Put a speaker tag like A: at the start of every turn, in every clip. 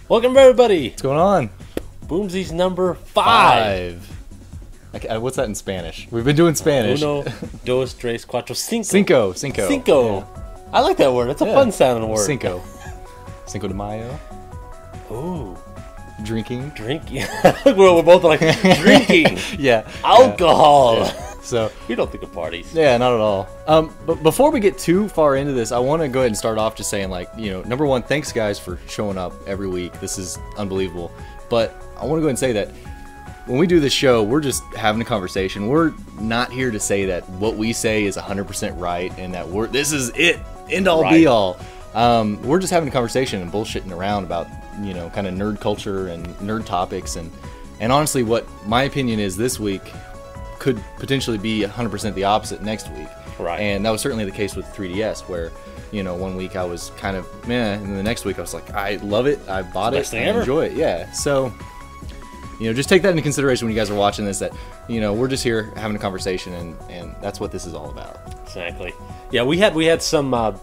A: Welcome everybody.
B: What's going on?
A: Boomzies number 5.
B: What's that in Spanish? We've been doing Spanish.
A: Uno, dos, tres, cuatro, cinco.
B: Cinco.
A: Yeah. I like that word. It's a fun sounding word.
B: Cinco de Mayo.
A: Ooh.
B: Drinking.
A: We're both like drinking.
B: Yeah.
A: Alcohol.
B: Yeah. So
A: we don't think of parties.
B: Yeah, not at all. But before we get too far into this, I want to go ahead and start off just saying, like, number one, thanks guys for showing up every week. This is unbelievable. But I want to go ahead and say that when we do this show, we're just having a conversation. We're not here to say that what we say is 100% right and that this is it, end all be all. We're just having a conversation and bullshitting around about kind of nerd culture and nerd topics, and honestly, what my opinion is this week could potentially be 100% the opposite next week.
A: Right.
B: And that was certainly the case with 3DS, where 1 week I was kind of meh, and then the next week I was like, I love it, I bought it, I enjoy it. Yeah. So just take that into consideration when you guys are watching this, that we're just here having a conversation, and that's what this is all about.
A: Exactly. Yeah, we had some I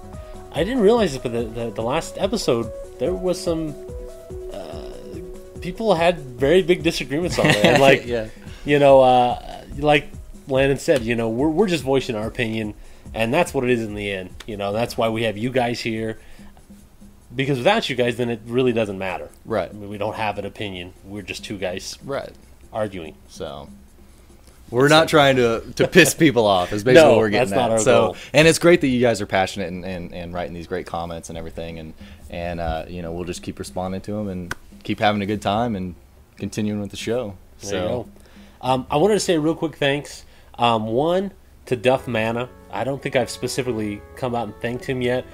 A: didn't realize it, but the last episode there was some people had very big disagreements on it. And like like Landon said, we're just voicing our opinion, and that's what it is in the end. That's why we have you guys here, because without you guys, then it really doesn't matter.
B: Right.
A: I mean, we don't have an opinion. We're just two guys arguing.
B: So we're not trying to piss people off, is basically what we're getting
A: that's
B: at.
A: Not our goal.
B: And it's great that you guys are passionate and writing these great comments and everything, and we'll just keep responding to them and keep having a good time and continuing with the show.
A: There you go. I wanted to say a real quick thanks. One, to Duff Mana. I don't think I've specifically come out and thanked him yet.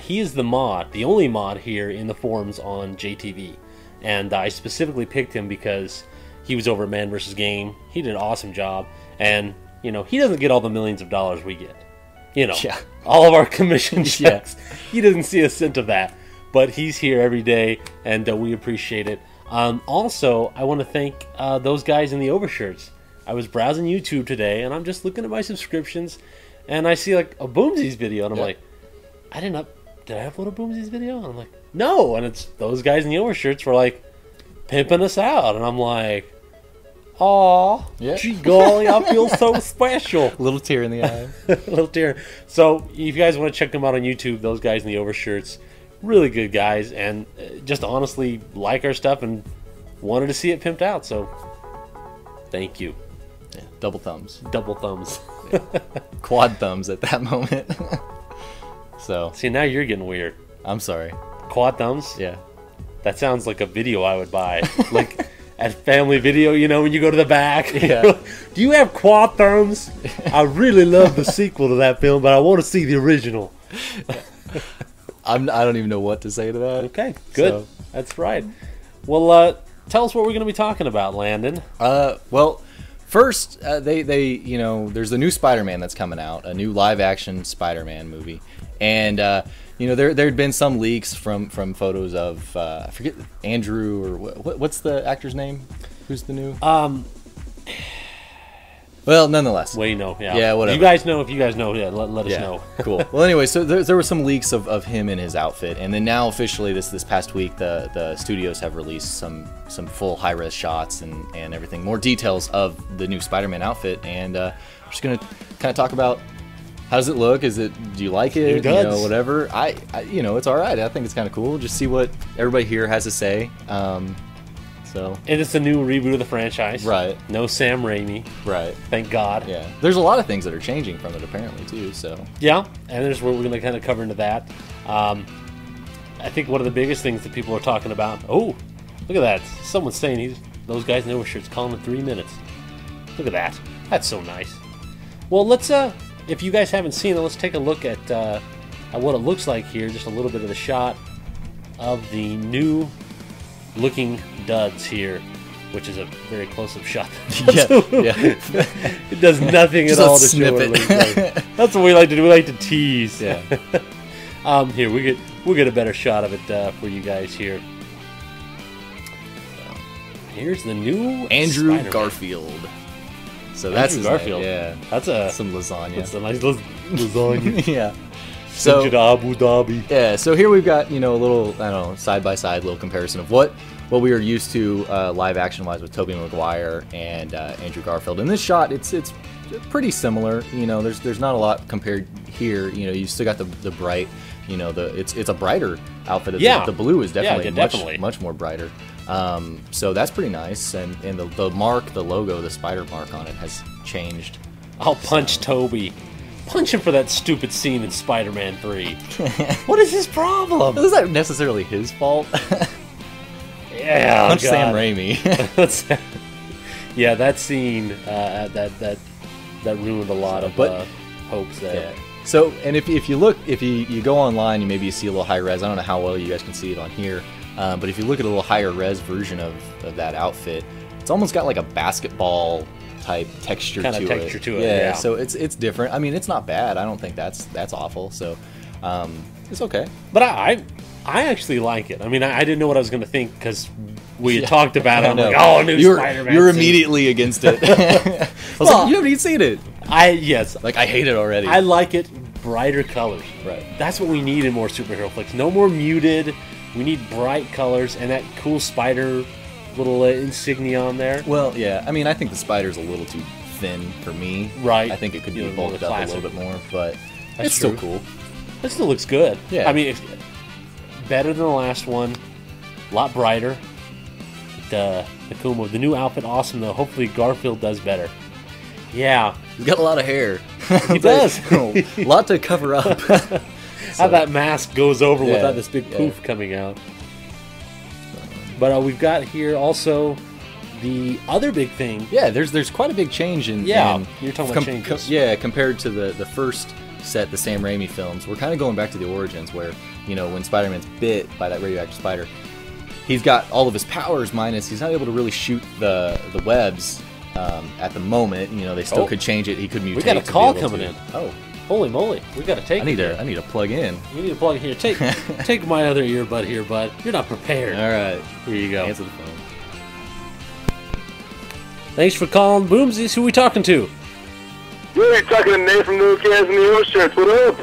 A: He is the only mod here in the forums on JTV. And I specifically picked him because he was over at Man vs. Game. He did an awesome job. And, he doesn't get all the millions of dollars we get. All of our commission checks. He doesn't see a cent of that. But he's here every day, and we appreciate it. Also, I want to thank those guys in the overshirts. I was browsing YouTube today, and I'm just looking at my subscriptions, and I see like a Boomzies video, and I'm like, did I upload a Boomzies video? And I'm like, no, and it's those guys in the overshirts were like pimping us out, and I'm like, aw, gee golly, I feel so special.
B: A little tear in the eye.
A: A little tear. So if you guys want to check them out on YouTube, those guys in the overshirts, really good guys, and just honestly like our stuff and wanted to see it pimped out, so thank you.
B: Yeah, double thumbs. Quad thumbs at that moment. So
A: see, now you're getting weird.
B: I'm sorry.
A: Quad thumbs?
B: Yeah.
A: That sounds like a video I would buy. Like at Family Video, when you go to the back.
B: Yeah.
A: Do you have quad thumbs? I really love the sequel to that film, but I want to see the original.
B: I don't even know what to say to that.
A: Okay, good. So. That's right. Well, tell us what we're going to be talking about, Landon.
B: Well, first, they there's the new Spider-Man that's coming out, a new live-action Spider-Man movie, and there had been some leaks from photos of I forget Andrew or what's the actor's name? Who's the new? Well, nonetheless.
A: Well, yeah.
B: Yeah, whatever.
A: You guys know, if you guys know, let us know.
B: Cool. Well, anyway, so there were some leaks of him in his outfit, and then now officially this past week, the studios have released some full high-res shots and everything, more details of the new Spider-Man outfit, and we're just gonna kind of talk about how does it look? Do you like it? Whatever. I it's all right. I think it's kind of cool. Just see what everybody here has to say. And
A: it's a new reboot of the franchise.
B: Right.
A: No Sam Raimi.
B: Right.
A: Thank God.
B: Yeah. There's a lot of things that are changing from it, apparently, too. So.
A: Yeah, and there's where we're going to kind of cover into that. I think one of the biggest things that people are talking about... Oh, look at that. Someone's saying those guys in the overshirts calling it 3 minutes. Look at that. That's so nice. Well, let's... if you guys haven't seen it, let's take a look at what it looks like here. Just a little bit of the shot of the new... looking duds here, which is a very close-up shot. It does nothing at all to show what it looks like. That's what we like to do. We like to tease.
B: Yeah.
A: Here we'll get a better shot of it for you guys here. Here's the new
B: Andrew
A: Spider-Man.
B: Garfield. So that's
A: Garfield.
B: Yeah.
A: That's some
B: lasagna.
A: That's a nice lasagna.
B: Yeah. So
A: Send you to Abu Dhabi.
B: yeah, so here we've got, a little, I don't know, side-by-side little comparison of what we are used to live action-wise with Tobey Maguire and Andrew Garfield. In this shot, it's pretty similar. There's not a lot compared here. You still got the bright, it's a brighter outfit.
A: Yeah.
B: The blue is definitely,
A: definitely.
B: much more brighter. So that's pretty nice. And the mark, the logo, the spider mark on it has changed.
A: I'll punch Toby. Punch him for that stupid scene in Spider-Man 3. What is his problem?
B: Is that necessarily his fault?
A: Yeah,
B: Punch
A: God.
B: Sam Raimi.
A: Yeah, that scene that ruined a lot of hopes there.
B: Yeah. So, and if you go online, you see a little high res. I don't know how well you guys can see it on here, but if you look at a little higher res version of that outfit, it's almost got like a basketball type texture
A: Kinda
B: to
A: texture
B: it.
A: to it, yeah.
B: So it's different. I mean, it's not bad. I don't think that's awful. So, it's okay.
A: But I actually like it. I mean, I didn't know what I was going to think because we had talked about it. I'm like, oh, new Spider-Man.
B: You're
A: scene.
B: immediately against it. I was like, you haven't even seen it.
A: Yes.
B: Like, I hate it already.
A: I like it brighter colors.
B: Right.
A: That's what we need in more superhero flicks. No more muted. We need bright colors and that cool spider little insignia on there.
B: Well, yeah. I mean, I think the spider's a little too thin for me.
A: Right.
B: I think it could be
A: More
B: bulked up a little bit more, but
A: That's
B: it's still
A: true.
B: cool.
A: It still looks good.
B: Yeah.
A: I mean, it's better than the last one. A lot brighter. The new outfit, awesome though. Hopefully Garfield does better. Yeah.
B: He's got a lot of hair.
A: He does.
B: A lot to cover up.
A: How that mask goes over
B: Yeah,
A: without this big poof coming out. But we've got here also the other big thing.
B: Yeah, there's quite a big change in.
A: Yeah,
B: in,
A: you're talking about changes.
B: Yeah, compared to the first set, the Sam Raimi films. We're kind of going back to the origins where, when Spider-Man's bit by that radioactive spider, he's got all of his powers minus he's not able to really shoot the webs at the moment. They still could change it. He could mutate.
A: We got a call coming in.
B: Oh,
A: holy moly! We got to take.
B: I need to plug in.
A: You need to plug in here. Take my other earbud here, bud. You're not prepared.
B: All right,
A: Here you go.
B: answer the phone.
A: Thanks for calling Boomzies. Who we talking to?
C: You're talking to Nate from New Cans and the O Shirts. What up?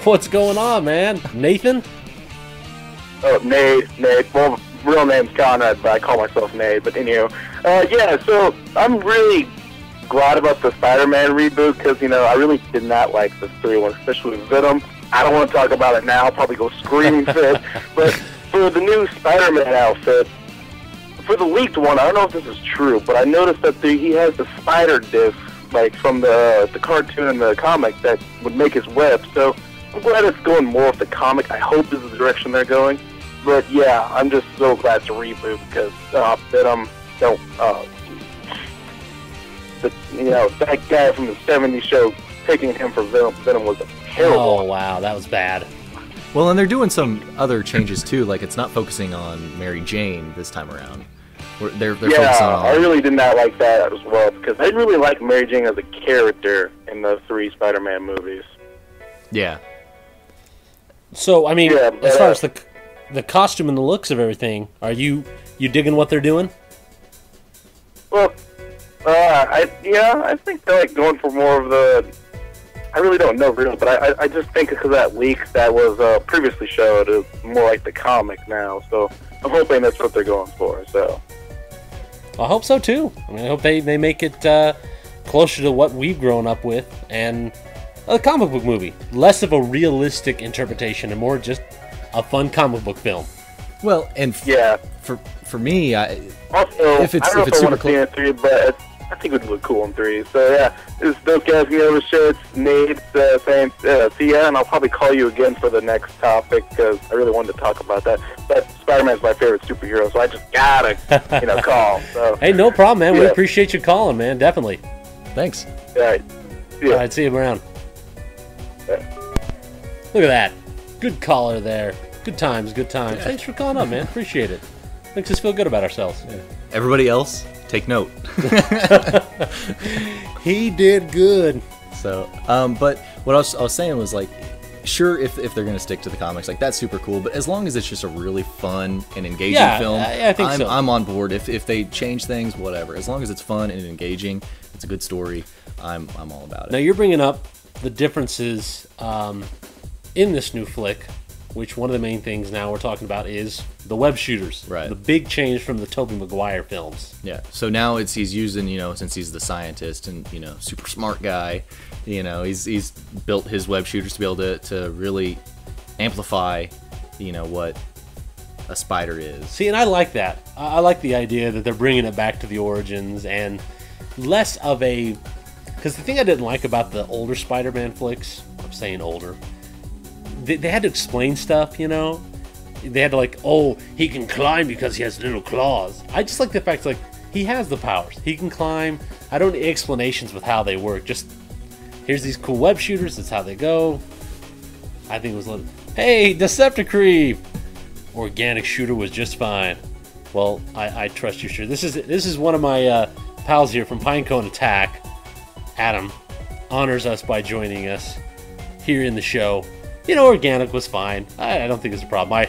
A: What's going on, man? Nathan?
C: Oh, Nate. Well, real name's Conrad, but I call myself Nate. But anywho, yeah. So I'm really glad about the Spider-Man reboot because I really did not like the 3 one, especially with Venom. I don't want to talk about it now. I'll probably go screaming fit. But for the new Spider-Man outfit, for the leaked one, I don't know if this is true, but I noticed that he has the spider disc, like from the cartoon and the comic, that would make his web. So I'm glad it's going more with the comic. I hope this is the direction they're going. But yeah, I'm just so glad it's a reboot because Venom, that guy from the '70s show taking him for Venom was terrible.
A: Oh wow, that was bad.
B: Well, and they're doing some other changes too. Like it's not focusing on Mary Jane this time around. They're focusing on.
C: I really did not like that as well because I didn't really like Mary Jane as a character in the 3 Spider-Man movies.
B: Yeah.
A: So I mean,
C: Yeah, but,
A: as far as the costume and the looks of everything, are you digging what they're doing?
C: Well, I think they're like going for more of the. I really don't know, really, but I just think because of that leak that was previously showed is more like the comic now. So I'm hoping that's what they're going for. So
A: I hope so too. I mean, I hope they make it closer to what we've grown up with and a comic book movie, less of a realistic interpretation and more just a fun comic book film.
B: Well, and
C: yeah,
B: for me,
C: also
B: if it's
C: I don't know if I
B: super
C: want to see it in 3, but I think it would look cool in 3. So yeah, this is Dope Guys Over Shirts. Nate saying see ya, and I'll probably call you again for the next topic because I really wanted to talk about that. But Spider-Man's my favorite superhero, so I just gotta call. So
A: Hey, no problem, man. We
C: Yeah.
A: appreciate you calling, man. Definitely.
B: thanks.
C: all right,
A: All right, see you around.
C: Yeah.
A: Look at that. Good caller there. Good times, good times. Thanks for calling up, man. Appreciate it. Makes us feel good about ourselves.
B: Everybody else, take note.
A: He did good.
B: So, but what I was saying was like, sure, if they're gonna stick to the comics, like that's super cool. But as long as it's just a really fun and engaging
A: Yeah,
B: film,
A: I think so.
B: I'm on board. If they change things, whatever. As long as it's fun and engaging, it's a good story. I'm all about it.
A: Now you're bringing up the differences in this new flick, which one of the main things now we're talking about is the web shooters.
B: Right.
A: The big change from the Tobey Maguire films.
B: Yeah. So now he's using, since he's the scientist and, super smart guy, he's built his web shooters to be able to really amplify, what a spider is.
A: See, and I like that. I like the idea that they're bringing it back to the origins and less of a... Because the thing I didn't like about the older Spider-Man flicks, I'm saying older, they had to explain stuff, They had to he can climb because he has little claws. I just like the fact he has the powers. He can climb. I don't need explanations with how they work. Just, here's these cool web shooters. That's how they go. I think it was hey, Decepticreep! Organic shooter was just fine. Well, I trust you, sure. This is one of my pals here from Pinecone Attack. Adam honors us by joining us here in the show. Organic was fine. I don't think it's a problem.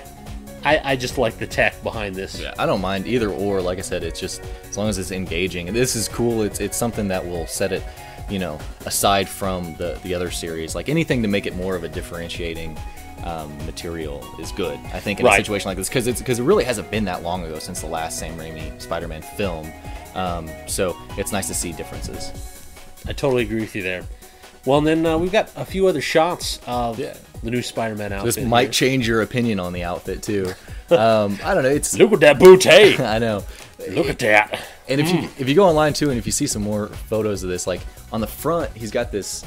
A: I just like the tech behind this.
B: Yeah, I don't mind either or. Like I said, it's just as long as it's engaging. And this is cool. It's something that will set it, aside from the other series. Like anything to make it more of a differentiating material is good. I think in a situation like this, because it really hasn't been that long ago since the last Sam Raimi Spider-Man film. So it's nice to see differences.
A: I totally agree with you there. Well, and then we've got a few other shots of the new Spider-Man outfit.
B: This might change your opinion on the outfit too. I don't know. It's
A: look at that bootay.
B: I know.
A: Look at that.
B: And if you go online too, and if you see some more photos of this, like on the front, he's got this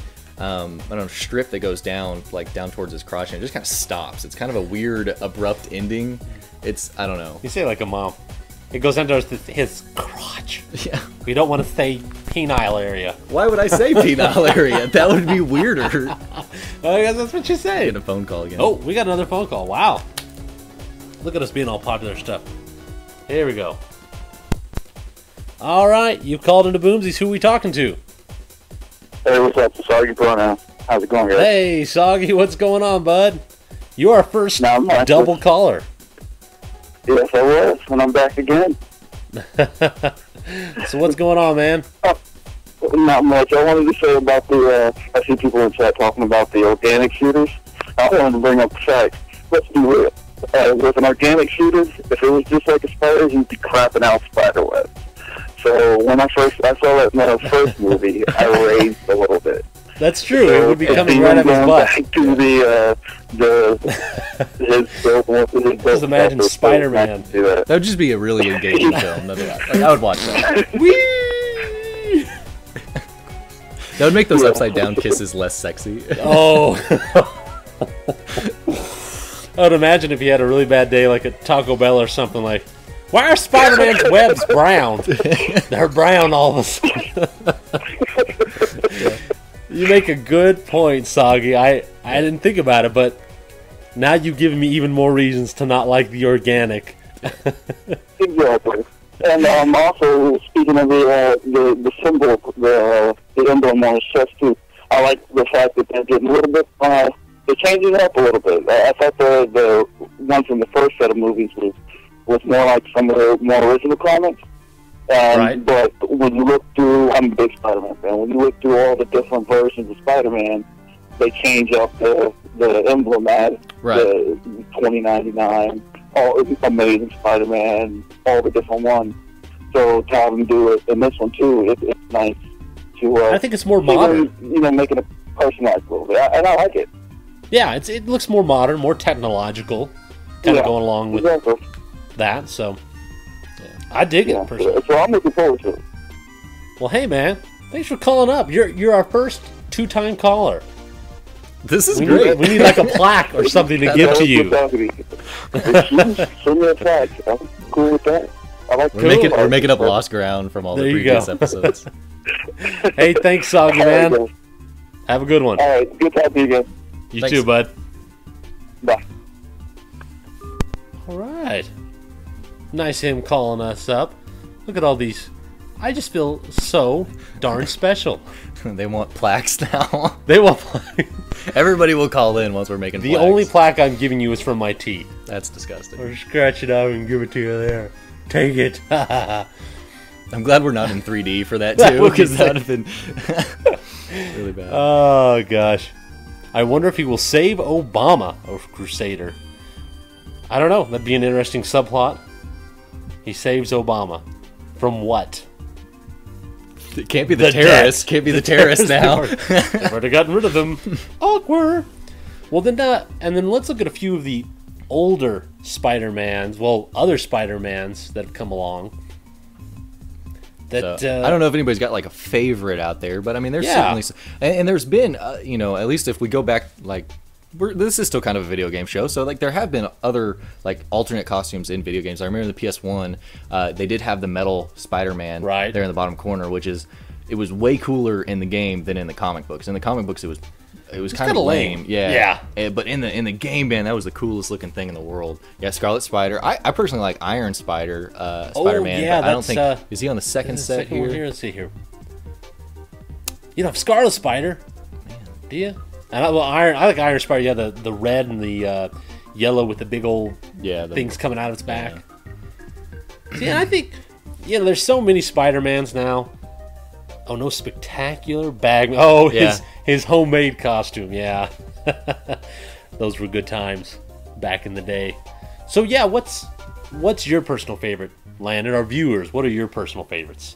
B: strip that goes down down towards his crotch, and it just kind of stops. It's kind of a weird, abrupt ending. I don't know.
A: You say like a mom. It goes under his crotch.
B: Yeah.
A: We don't want to say penile area.
B: Why would I say penile area? That would be weirder.
A: I guess that's what you say.
B: Get a phone call again.
A: Oh, we got another phone call. Wow. Look at us being all popular stuff. Here we go. All right, you called into Boomzies. Who are we talking to?
C: Hey, what's up? Soggy Bruno. How's it going, guys?
A: Hey, Soggy, what's going on, bud? You are our first double caller.
C: Yes, I was, and I'm back again.
A: So what's going on, man?
C: Not much. I wanted to say about I see people in chat talking about the organic shooters. I wanted to bring up the fact. Let's be real. With an organic shooter, if it was just like a spider, you'd be crapping out spider webs. So when I saw that in the first movie, I raised a little bit.
A: That's true. It would be coming right up his butt.
C: Back to
A: just imagine Spider-Man.
B: That would just be a really engaging film. I would watch that.
A: Whee!
B: That would make those upside down kisses less sexy.
A: Oh. I would imagine if he had a really bad day, like at Taco Bell or something, like, why are Spider-Man's webs brown? They're brown all of a sudden.
B: Yeah.
A: You make a good point, Soggy. I didn't think about it, but now you've given me even more reasons to not like the organic.
C: Exactly. And also, speaking of the symbol, the emblem on his chest, too, I like the fact that they're getting a little bit, they're changing it up a little bit. I thought the one from the first set of movies was more like some of the more original comics.
A: Right.
C: But when you look through, I'm a big Spider-Man fan. When you look through all the different versions of Spider-Man, they change up the emblem ad, the 2099, all Amazing Spider-Man, all the different ones. So to have them do it in this one too, it's nice to.
A: I think it's more modern.
C: Making it personalized a little bit, and I like it.
A: Yeah, it looks more modern, more technological, kind of going along with that. So. I dig it, personally.
C: So I'm looking forward to it.
A: Well, hey, man. Thanks for calling up. You're our first two-time caller.
B: This is great.
A: We need like a plaque or something to give to you.
C: Send me a plaque. I'm cool with that. I like
B: we're making up lost ground from all the previous episodes.
A: Hey, thanks, Soggy, man. Have a good one.
C: All right. Good talking to you again.
A: You too, bud.
C: Bye.
A: All right. Nice him calling us up. Look at all these. I just feel so darn special.
B: They want plaques now.
A: They want plaques.
B: Everybody will call in once we're making plaques.
A: The only plaque I'm giving you is from my teeth.
B: That's disgusting.
A: Or scratch it out and give it to you there. Take it.
B: I'm glad we're not in 3D for that too, because that would have been really bad.
A: Oh, gosh. I wonder if he will save Obama, a Crusader. I don't know. That'd be an interesting subplot. He saves Obama. From what?
B: It can't be the terrorists.
A: debt.
B: Can't be the terrorists now.
A: They've already gotten rid of them. Awkward. Well, then, and then let's look at a few of the older Spider-Mans. Well, other Spider-Mans that have come along. That
B: So, I don't know if anybody's got like a favorite out there, but I mean, there's certainly, and there's been, you know, at least if we go back, like, this is still kind of a video game show, so like there have been other like alternate costumes in video games. I remember the PS1, they did have the metal Spider-Man
A: right
B: there in the bottom corner, which is, it was way cooler in the game than in the comic books. In the comic books, it was kind of lame. Yeah. But in the game, man, that was the coolest looking thing in the world. Yeah, Scarlet Spider. I personally like Iron Spider, Spider-Man.
A: Yeah,
B: but I don't think is he on the second set
A: second
B: here?
A: Let's see here. You know, Scarlet Spider. Man, do you? And I like Iron Spider. Yeah, the red and the yellow with the big old things coming out of its back. Yeah. See, I think there's so many Spider-Mans now. Oh, no Spectacular bag. Oh, his homemade costume. Yeah, those were good times back in the day. So yeah, what's your personal favorite, Landon? Our viewers, what are your personal favorites?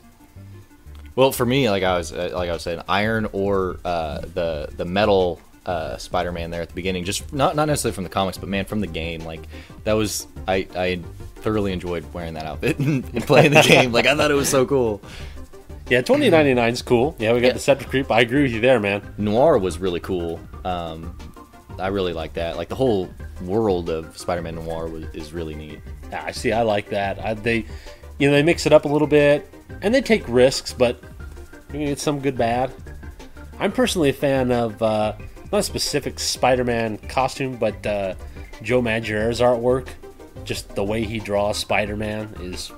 B: Well, for me, like I was saying, Iron or the metal Spider-Man there at the beginning. Just not necessarily from the comics, but man, from the game. Like that was I thoroughly enjoyed wearing that outfit and playing the game. Like I thought it was so cool.
A: Yeah, 2099 is cool. Yeah, we got the Scepter Creep. I agree with you there, man.
B: Noir was really cool. I really like that. Like the whole world of Spider-Man Noir is really neat.
A: I see. I like that. They mix it up a little bit, and they take risks, but it's some good bad. I'm personally a fan of not a specific Spider-Man costume, but Joe Madurei's artwork. Just the way he draws Spider-Man is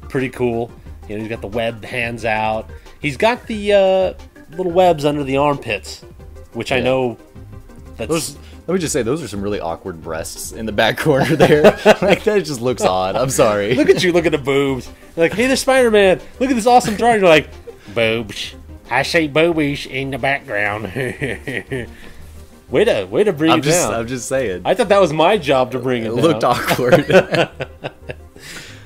A: pretty cool. He's got the webbed hands out. He's got the little webs under the armpits, which I know. Let
B: me just say, those are some really awkward breasts in the back corner there. Like that just looks odd. I'm sorry.
A: Look at you. Look at the boobs. You're like, hey, there's Spider-Man. Look at this awesome drawing. You're like, boobs. I say boobies in the background. Way to bring it down.
B: I'm just saying.
A: I thought that was my job to bring it down.
B: It looked awkward.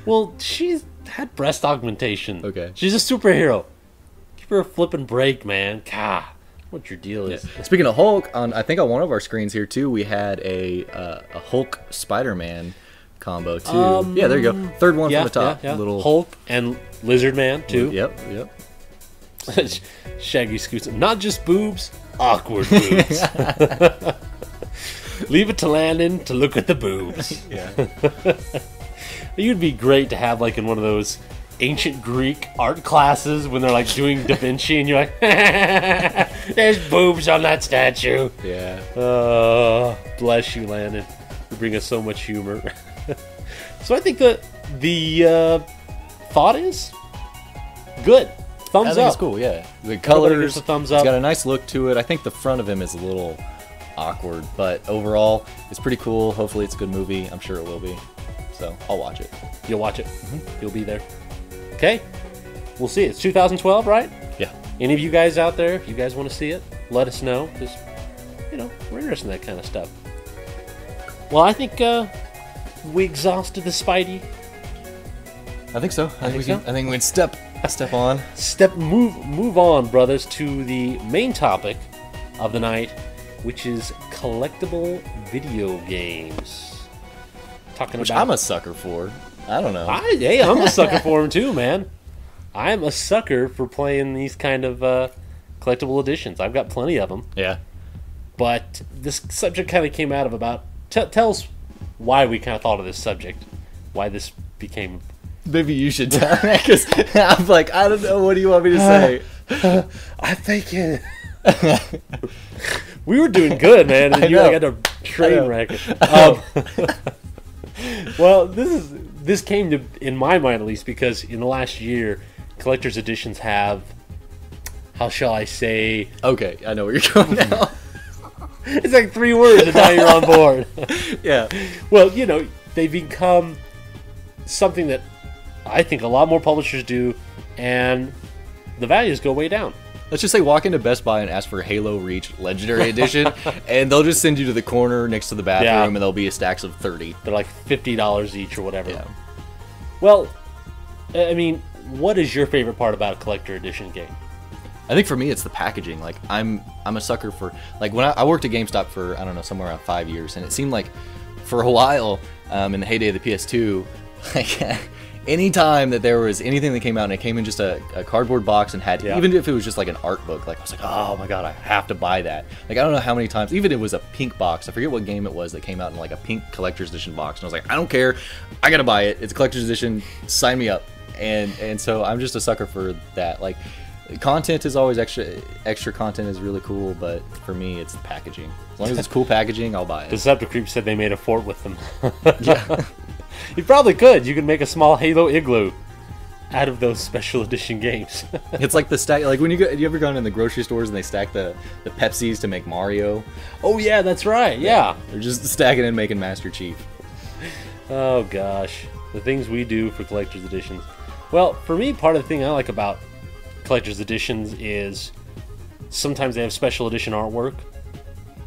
A: Well, she's had breast augmentation.
B: Okay.
A: She's a superhero. Give her a flipping break, man. God, what your deal is.
B: Yeah. Speaking of Hulk, I think on one of our screens here too, we had a Hulk Spider-Man combo too. Yeah, there you go. Third one from the top.
A: Yeah.
B: Little
A: Hulk and Lizard Man too.
B: Yep.
A: Shaggy scoots. Not just boobs, awkward boobs. Leave it to Landon to look at the boobs.
B: Yeah.
A: You'd be great to have like in one of those ancient Greek art classes when they're like doing Da Vinci and you're like, there's boobs on that statue.
B: Yeah.
A: Bless you, Landon. You bring us so much humor. So I think the thought is good. Thumbs up.
B: I think it's cool, yeah. The colors,
A: a thumbs up.
B: It's got a nice look to it. I think the front of him is a little awkward, but overall, it's pretty cool. Hopefully it's a good movie. I'm sure it will be. So I'll watch it.
A: You'll watch it. Mm-hmm. You'll be there. Okay. We'll see it. It's 2012, right?
B: Yeah.
A: Any of you guys out there, if you guys want to see it, let us know. Because, we're interested in that kind of stuff. Well, I think we exhausted the Spidey.
B: I think so. I think we can step on.
A: Move on, brothers, to the main topic of the night, which is collectible video games.
B: Which I'm a sucker for. I don't know.
A: I'm a sucker for them too, man. I'm a sucker for playing these kind of collectible editions. I've got plenty of them.
B: Yeah.
A: But this subject kind of came out of about... Tell us why we kind of thought of this subject. Why this became...
B: Maybe you should tell me, because I'm like, I don't know. What do you want me to say?
A: I think it... We were doing good, man. And you got a train wreck. Well, this came to, in my mind at least, because in the last year, collector's editions have, how shall I say...
B: Okay, I know where you're going now.
A: It's like 3 words and now you're on board.
B: Yeah.
A: Well, they become something that I think a lot more publishers do, and the values go way down.
B: let's just say walk into Best Buy and ask for Halo Reach Legendary Edition, and they'll just send you to the corner next to the bathroom,
A: Yeah.
B: and there'll be a stacks of 30.
A: They're like $50 each or whatever.
B: Yeah.
A: Well, I mean, what is your favorite part about a collector edition game?
B: I think for me, it's the packaging. Like, I'm a sucker for, like, when I worked at GameStop for, I don't know, somewhere around 5 years, and it seemed like for a while, in the heyday of the PS2, like, any time that there was anything that came out and it came in just a cardboard box and had,
A: Yeah.
B: even if it was just like an art book, like, I was like, oh my god, I have to buy that. Like, I don't know how many times, even if it was a pink box, I forget what game it was that came out in like a pink collector's edition box, and I was like, I don't care, I gotta buy it. It's a collector's edition, sign me up. And so I'm just a sucker for that. Like, content is always extra content is really cool, but for me, it's the packaging. As long as it's cool packaging, I'll buy it.
A: Deceptive Creep said they made a fort with them.
B: Yeah.
A: You probably could. You could make a small Halo igloo out of those special edition games.
B: It's like the stack. Like when you ever gone in the grocery stores and they stack the Pepsis to make Mario?
A: Oh yeah, that's right. Yeah.
B: They're just stacking and making Master Chief.
A: Oh gosh, the things we do for collector's editions. Well, for me, part of the thing I like about collector's editions is sometimes they have special edition artwork.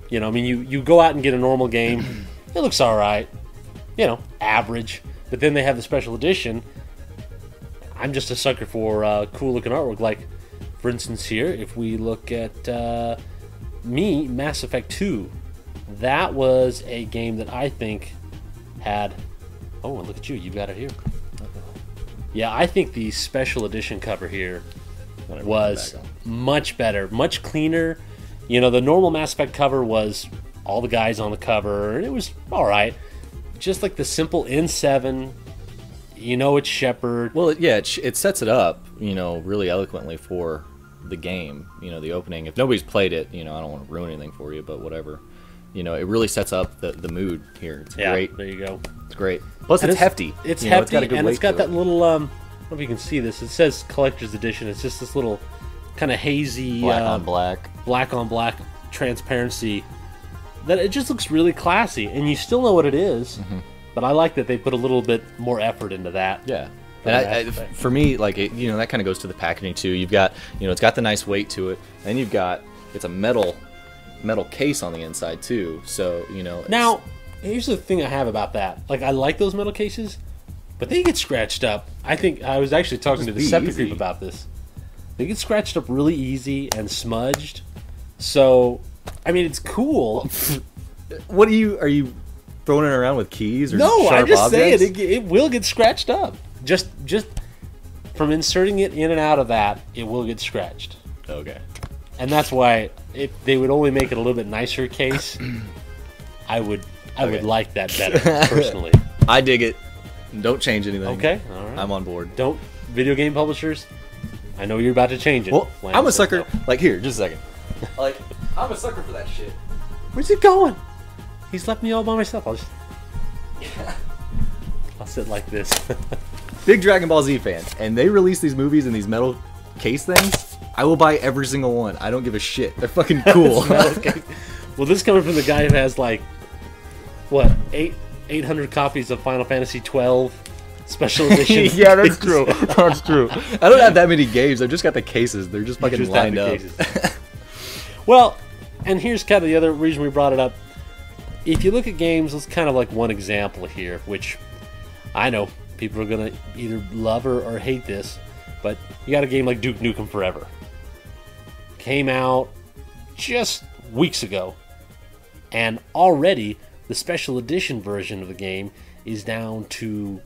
A: You know, I mean, you go out and get a normal game, it looks all right, you know, average. But then they have the special edition. I'm just a sucker for cool looking artwork. Like, for instance, here, if we look at Mass Effect 2, that was a game that I think had. Oh, look at you! You've got it here. Yeah, I think the special edition cover here was much better, much cleaner. You know, the normal Mass Effect cover was all the guys on the cover, and it was all right. Just like the simple N7, you know, it's Shepard.
B: Well, yeah, it sets it up, you know, really eloquently for the game. You know, the opening. If nobody's played it, you know, I don't want to ruin anything for you, but whatever. You know, it really sets up the mood here. It's great.
A: There you go.
B: It's great. Plus,
A: And
B: it's hefty.
A: It's
B: You know,
A: hefty,
B: got a good
A: and
B: weight
A: it's got
B: to
A: that
B: it.
A: little. I don't know if you can see this. It says collector's edition. It's just this little kind of hazy
B: black on black.
A: Transparency. That it just looks really classy, and you still know what it is.
B: Mm-hmm.
A: But I like that they put a little bit more effort into that.
B: Yeah.
A: For
B: And
A: Mass Effect.
B: for me, like, you know, that kind of goes to the packaging too. You've got, you know, it's got the nice weight to it, and you've got, it's a metal case on the inside too. So, you know.
A: Now, here's the thing I have about that. Like, I like those metal cases, but they get scratched up. I think I was actually talking to
B: Just be
A: Deceptive
B: easy.
A: Creep about this. They get scratched up really easy and smudged. So, I mean, it's cool.
B: What are you throwing it around with keys or
A: No,
B: sharp
A: I'm just
B: objects?
A: saying it will get scratched up. Just from inserting it in and out of that, it will get scratched.
B: Okay.
A: And that's why if they would only make it a little bit nicer case, I would like that better personally.
B: I dig it. Don't change anything.
A: Okay, all right.
B: I'm on board.
A: Don't video game publishers. I know you're about to change it.
B: Well,
A: Lance
B: I'm a
A: says
B: sucker.
A: no.
B: Like, here, just a second. Like, I'm a sucker for that shit.
A: Where's it going? He's left me all by myself. I'll sit like this.
B: Big Dragon Ball Z fan, and they release these movies in these metal case things. I will buy every single one. I don't give a shit. They're fucking cool.
A: Well, this is coming from the guy who has like what 800 copies of Final Fantasy 12 special edition.
B: Yeah, that's true. That's true. I don't have that many games. I've just got the cases. They're just fucking
A: Just have
B: lined
A: the
B: up.
A: cases. Well, and here's kind of the other reason we brought it up. If you look at games, let's kind of like one example here, which I know people are going to either love or hate this, but you got a game like Duke Nukem Forever. Came out just weeks ago, and already the special edition version of the game is down to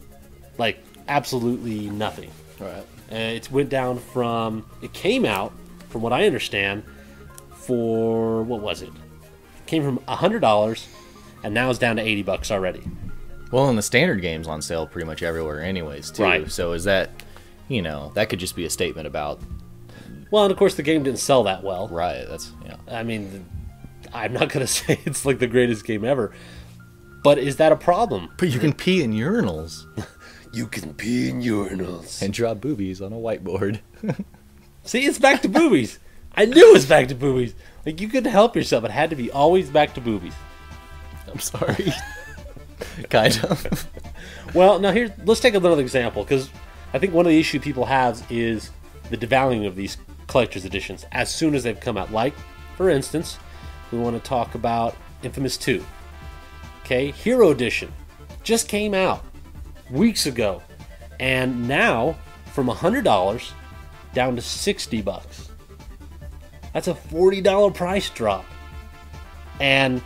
A: like absolutely nothing.
B: Right.
A: It went down from, it came out, from what I understand, for, what was it? Came from $100, and now it's down to $80 already.
B: Well, and the standard game's on sale pretty much everywhere anyways, too.
A: Right.
B: So is that, you know, that could just be a statement about...
A: Well, and of course the game didn't sell that well.
B: Right, that's, yeah.
A: I mean, I'm not going to say it's like the greatest game ever, but is that a problem?
B: But you can pee in urinals.
A: You can pee in urinals.
B: And draw boobies on a whiteboard.
A: See, it's back to boobies. I knew it was back to boobies. Like, you couldn't help yourself. It had to be always back to boobies.
B: I'm sorry. Kind of.
A: Well, now let's take another example, because I think one of the issues people have is the devaluing of these collector's editions as soon as they've come out. Like, for instance, we want to talk about Infamous 2. Okay, Hero Edition just came out weeks ago, and now from $100 down to $60. That's a $40 price drop. And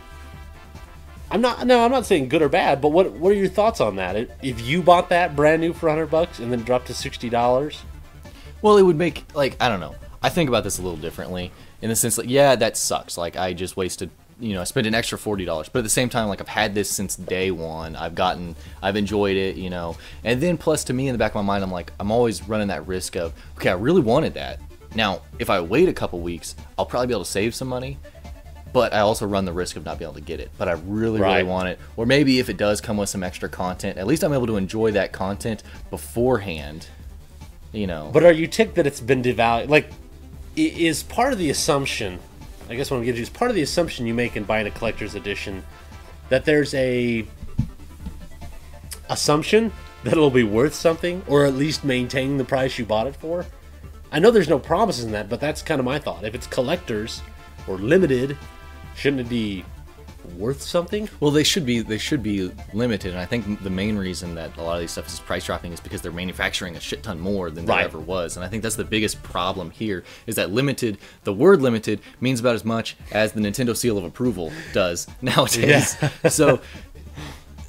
A: I'm not saying good or bad, but what are your thoughts on that? If you bought that brand new for $100 and then dropped to $60?
B: Well, it would make, like, I don't know. I think about this a little differently in the sense that, yeah, that sucks. Like, I just wasted, I spent an extra $40. But at the same time, like, I've had this since day one. I've enjoyed it, And then plus, to me, in the back of my mind, I'm like, I'm always running that risk of, okay, I really wanted that. Now, if I wait a couple weeks, I'll probably be able to save some money. But I also run the risk of not being able to get it. But I really, really want it. Or maybe if it does come with some extra content, at least I'm able to enjoy that content beforehand,
A: But are you ticked that it's been devalued? Like, is part of the assumption, I guess what I'm getting to is part of the assumption you make in buying a collector's edition that there's a assumption that it'll be worth something, or at least maintain the price you bought it for? I know there's no promises in that, but that's kind of my thought. If it's collector's or limited, shouldn't it be worth something?
B: Well, they should be limited, and I think the main reason that a lot of these stuff is price dropping is because they're manufacturing a shit ton more than there ever was. And I think that's the biggest problem here, is that the word limited means about as much as the Nintendo seal of approval does nowadays. Yeah. So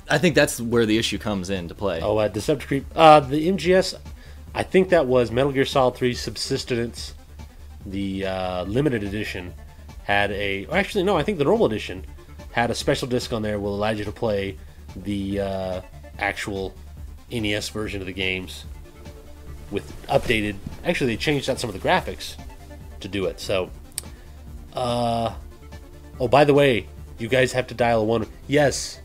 B: I think that's where the issue comes into play.
A: Oh, Deceptive Creep. The MGS, I think that was Metal Gear Solid 3 Subsistence, the limited edition. I think the normal edition had a special disc on there will allow you to play the actual NES version of the games with updated. Actually, they changed out some of the graphics to do it. So, by the way, you guys have to dial a 1. Yes,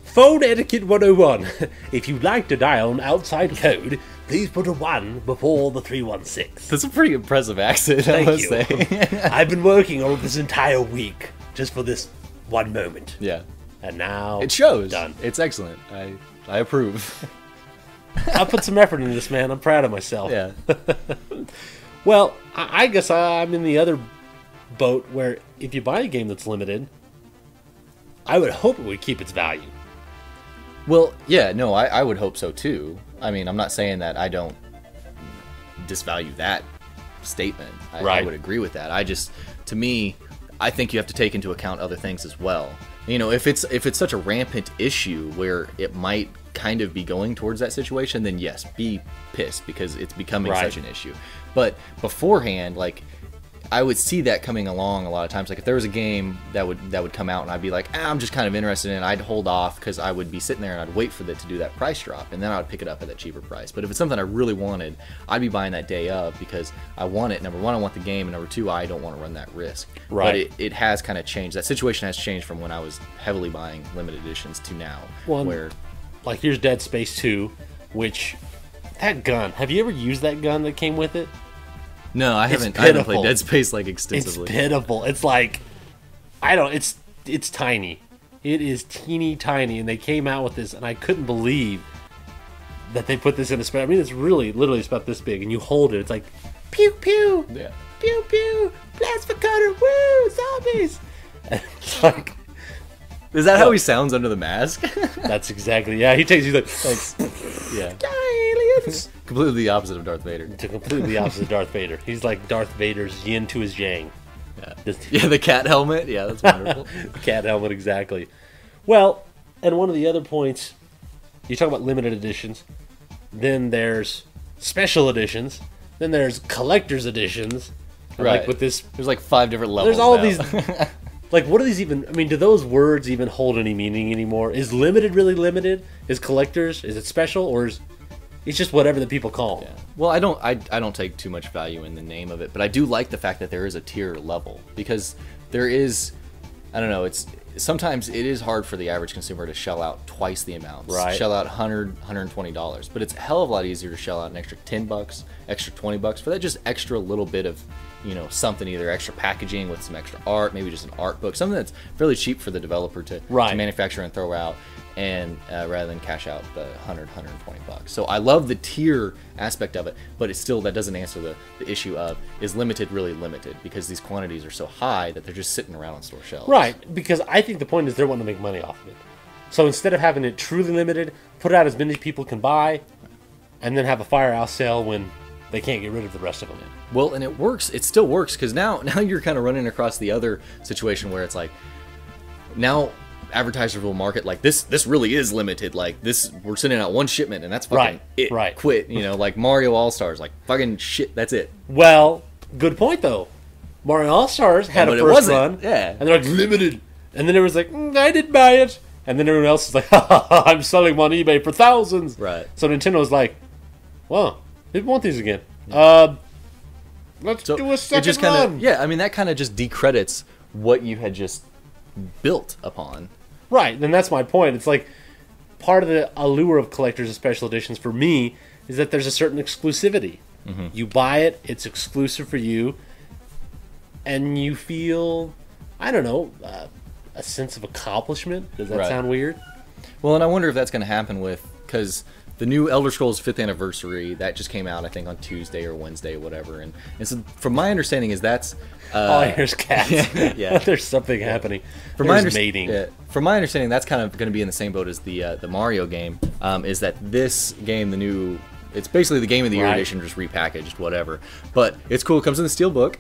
A: phone etiquette 101. If you'd like to dial an outside code, please put a 1 before the 316.
B: That's a pretty impressive accent, I must say.
A: I've been working on this entire week just for this one moment.
B: Yeah.
A: And now
B: it shows.
A: Done.
B: It's excellent. I approve.
A: I put some effort into this, man. I'm proud of myself.
B: Yeah.
A: Well, I guess I'm in the other boat where if you buy a game that's limited, I would hope it would keep its value.
B: Well, yeah, no, I would hope so too. I mean, I'm not saying that I don't disvalue that statement. I would agree with that. To me, I think you have to take into account other things as well. If it's such a rampant issue where it might kind of be going towards that situation, then yes, be pissed because it's becoming such an issue. But beforehand, like, I would see that coming along a lot of times. Like, if there was a game that would come out and I'd be like, I'm just kind of interested in it, I'd hold off because I would be sitting there and I'd wait for it to do that price drop, and then I would pick it up at that cheaper price. But if it's something I really wanted, I'd be buying that day of because I want it. Number one, I want the game, and number two, I don't want to run that risk.
A: Right.
B: But it has kind of changed. That situation has changed from when I was heavily buying limited editions to now.
A: Where, like, here's Dead Space 2, which, that gun, have you ever used that gun that came with it?
B: No, I haven't played Dead Space like extensively.
A: It's pitiful. It's like, it's tiny. It is teeny tiny, and they came out with this, and I couldn't believe that they put this in a space. I mean, it's literally it's about this big, and you hold it, it's like, pew pew,
B: yeah,
A: pew pew, blast for cutter, woo, zombies. And it's like,
B: is that how he sounds under the mask?
A: That's exactly, yeah. He's like,
B: yeah.
A: Aliens.
B: Completely the opposite of Darth Vader.
A: Completely the opposite of Darth Vader. He's like Darth Vader's yin to his yang.
B: Yeah, the cat helmet. Yeah, that's wonderful.
A: Cat helmet, exactly. Well, and one of the other points, you talk about limited editions, then there's special editions, then there's collector's editions.
B: Right.
A: Like with this,
B: there's like 5 different levels.
A: There's all
B: now.
A: these. Like, what do these even... I mean, do those words even hold any meaning anymore? Is limited really limited? Is collectors? Is it special? Or is it's just whatever the people call them?
B: Yeah. Well, I don't take too much value in the name of it, but I do like the fact that there is a tier level. Because there is... I don't know, it's... Sometimes it is hard for the average consumer to shell out twice the amount.
A: Right.
B: Shell out $100, $120. But it's a hell of a lot easier to shell out an extra $10, extra $20 for that just extra little bit of... something, either extra packaging with some extra art, maybe just an art book, something that's fairly cheap for the developer to manufacture and throw out. and rather than cash out the 120 bucks. So I love the tier aspect of it, but it still, that doesn't answer the issue of, is limited really limited? Because these quantities are so high that they're just sitting around on store shelves.
A: Right, because I think the point is they're wanting to make money off of it. So instead of having it truly limited, put it out as many people can buy, and then have a firehouse sale when they can't get rid of the rest of them.
B: Well, and it works. It still works, because now you're kind of running across the other situation where it's like, now advertisers will market like this really is limited, like this, we're sending out one shipment and that's fucking it.
A: Right.
B: Quit, you know, like Mario All-Stars, like fucking shit, that's it.
A: Well, good point though. Mario All-Stars had a first run,
B: yeah,
A: and they're like limited, and then it was like I didn't buy it, and then everyone else is like, I'm selling them on eBay for thousands.
B: Right.
A: So Nintendo was like, well, people want these again. Let's do a second run.
B: Yeah, I mean that kind of just decredits what you had just built upon.
A: Right, and that's my point. It's like part of the allure of collectors and special editions for me is that there's a certain exclusivity.
B: Mm-hmm.
A: You buy it, it's exclusive for you, and you feel, I don't know, a sense of accomplishment. Does that
B: Right.
A: sound weird?
B: Well, and I wonder if that's going to happen with, because the new Elder Scrolls 5th anniversary, that just came out, I think, on Tuesday or Wednesday or whatever. And so, from my understanding, is that's...
A: Oh, here's cats.
B: Yeah.
A: There's something happening.
B: From
A: There's
B: my,
A: mating.
B: from my understanding, that's kind of going to be in the same boat as the Mario game, is that this game, the new... It's basically the Game of the Year
A: Right.
B: edition, just repackaged, whatever. But it's cool. It comes in the steel book.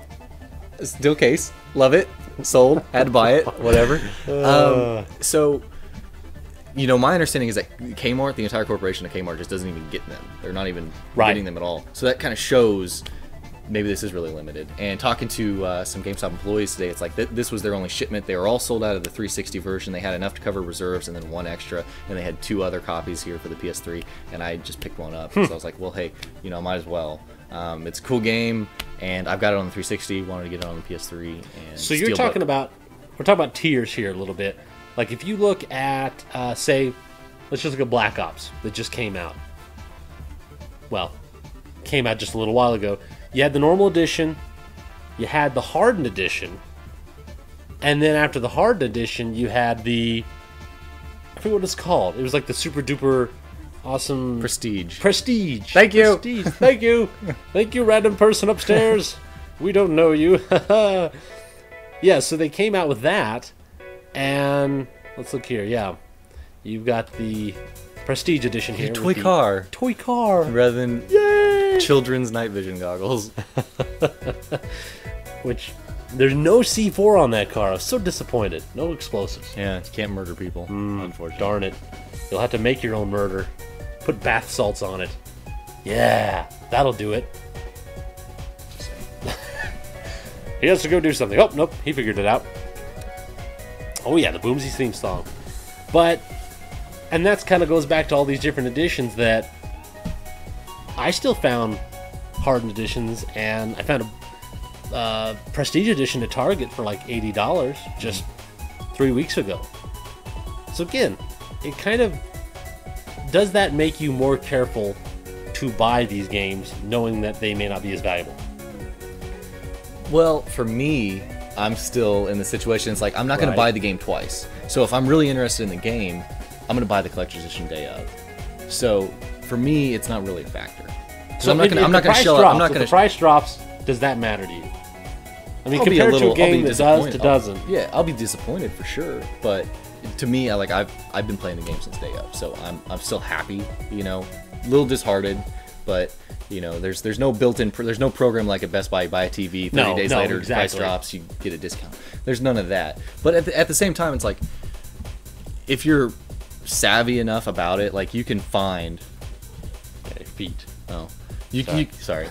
B: Steel case. Love it. Sold. Had to buy it. Whatever. So... You know, my understanding is that Kmart, the entire corporation of Kmart, just doesn't even get them. They're not even getting them at all. So that kind of shows maybe this is really limited. And talking to some GameStop employees today, it's like this was their only shipment. They were all sold out of the 360 version. They had enough to cover reserves and then one extra. And they had 2 other copies here for the PS3. And I just picked one up. So I was like, well, hey, you know, might as well. It's a cool game. And I've got it on the 360. Wanted to get it on the PS3. And
A: So you're talking about, we're talking about tiers here a little bit. Like if you look at, say, let's just look at Black Ops that just came out. Well, came out just a little while ago. You had the normal edition, you had the hardened edition, and then after the hardened edition, you had the, I forget what it's called. It was like the super duper awesome
B: Prestige.
A: Thank you.
B: Prestige.
A: Thank you. Thank you, random person upstairs. We don't know you. Yeah, so they came out with that. And let's look here. Yeah, you've got the Prestige edition here.
B: Toy car.
A: Toy car.
B: Rather than children's night vision goggles.
A: Which, there's no C4 on that car. I was so disappointed. No explosives.
B: Yeah, you can't murder people, unfortunately.
A: Darn it. You'll have to make your own murder. Put bath salts on it. Yeah, that'll do it. He has to go do something. Oh, nope, he figured it out. Oh yeah, the Boomzies theme song. But, and that's kind of goes back to all these different editions that I still found hardened editions, and I found a Prestige edition at Target for like $80 just 3 weeks ago. So again, it kind of, does that make you more careful to buy these games knowing that they may not be as valuable?
B: Well, for me, I'm still in the situation, it's like, I'm not going to buy the game twice. So if I'm really interested in the game, I'm going to buy the collector's edition day of. So for me, it's not really a factor. So I'm not going to shell out. I'm not going to.
A: If the price drops, does that matter to you? I mean,
B: I'll be
A: compared
B: a little,
A: to a game that does to doesn't.
B: Yeah, I'll be disappointed for sure. But to me, I've been playing the game since day of, so I'm still happy. You know, a little disheartened, but you know, there's no built-in, there's no program like at Best Buy. You buy a TV, 30 days later, the price drops, you get a discount. There's none of that. But at the same time, it's like, if you're savvy enough about it, like you can find
A: feet.
B: Oh, sorry.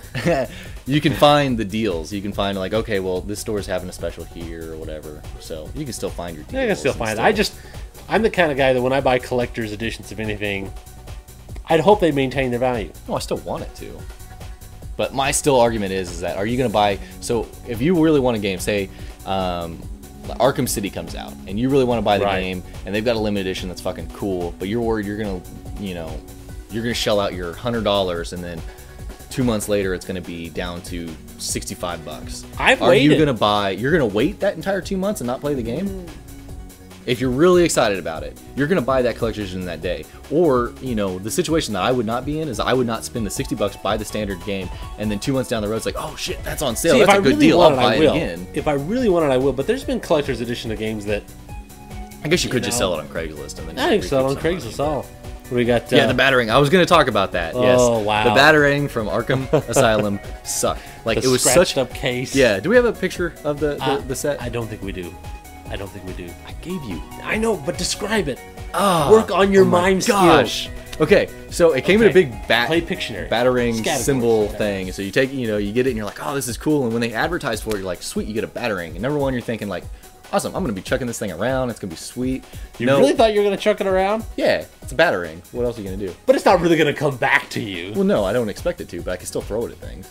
B: You can find the deals. You can find like, okay, well, this store's having a special here or whatever. So you can still find your deals.
A: I can still find it. I'm the kind of guy that when I buy collector's editions of anything, I'd hope they maintain their value.
B: No, I still want it to. But my still argument is that, are you going to buy... So if you really want a game, say Arkham City comes out, and you really want to buy the game, and they've got a limited edition that's fucking cool, but you're worried you're going to, you know, you're going to shell out your $100, and then 2 months later it's going to be down to $65.
A: I've
B: Are
A: waited.
B: you going to buy... You're going to wait that entire 2 months and not play the game? If you're really excited about it, you're gonna buy that collector's edition that day. Or, you know, the situation that I would not be in is I would not spend the $60, buy the standard game, and then 2 months down the road it's like, oh shit, that's on sale.
A: See,
B: That's
A: if
B: a
A: I
B: good
A: really
B: deal.
A: want
B: I'll
A: it,
B: buy
A: I
B: it
A: will.
B: again.
A: If I really want it, I will. But there's been collector's edition of games that
B: I guess you could just
A: know.
B: sell it on Craigslist and then
A: I think
B: just
A: so on
B: recoup some
A: Craigslist.
B: money.
A: All we got.
B: Yeah, the battering. I was going to talk about that. Yes.
A: Oh, wow.
B: The battering from Arkham Asylum sucked. Like
A: the
B: it was
A: scratched
B: such
A: up case.
B: Yeah. Do we have a picture of the set?
A: I don't think we do. I don't think we do.
B: I gave you.
A: I know, but describe it.
B: Ah,
A: Work on your
B: oh my
A: mime
B: gosh.
A: skills.
B: Okay, so it came in a
A: Okay.
B: big
A: Play Pictionary.
B: battering
A: Scattergories.
B: symbol
A: Yeah.
B: thing. So you take, you know, you get it and you're like, oh, this is cool. And when they advertise for it, you're like, sweet, you get a battering. And number one, you're thinking like, awesome, I'm gonna be chucking this thing around. It's gonna be sweet.
A: You really thought you were gonna chuck it around?
B: Yeah, it's a battering. What else are you gonna do?
A: But it's not really gonna come back to you.
B: Well, no, I don't expect it to, but I can still throw it at things.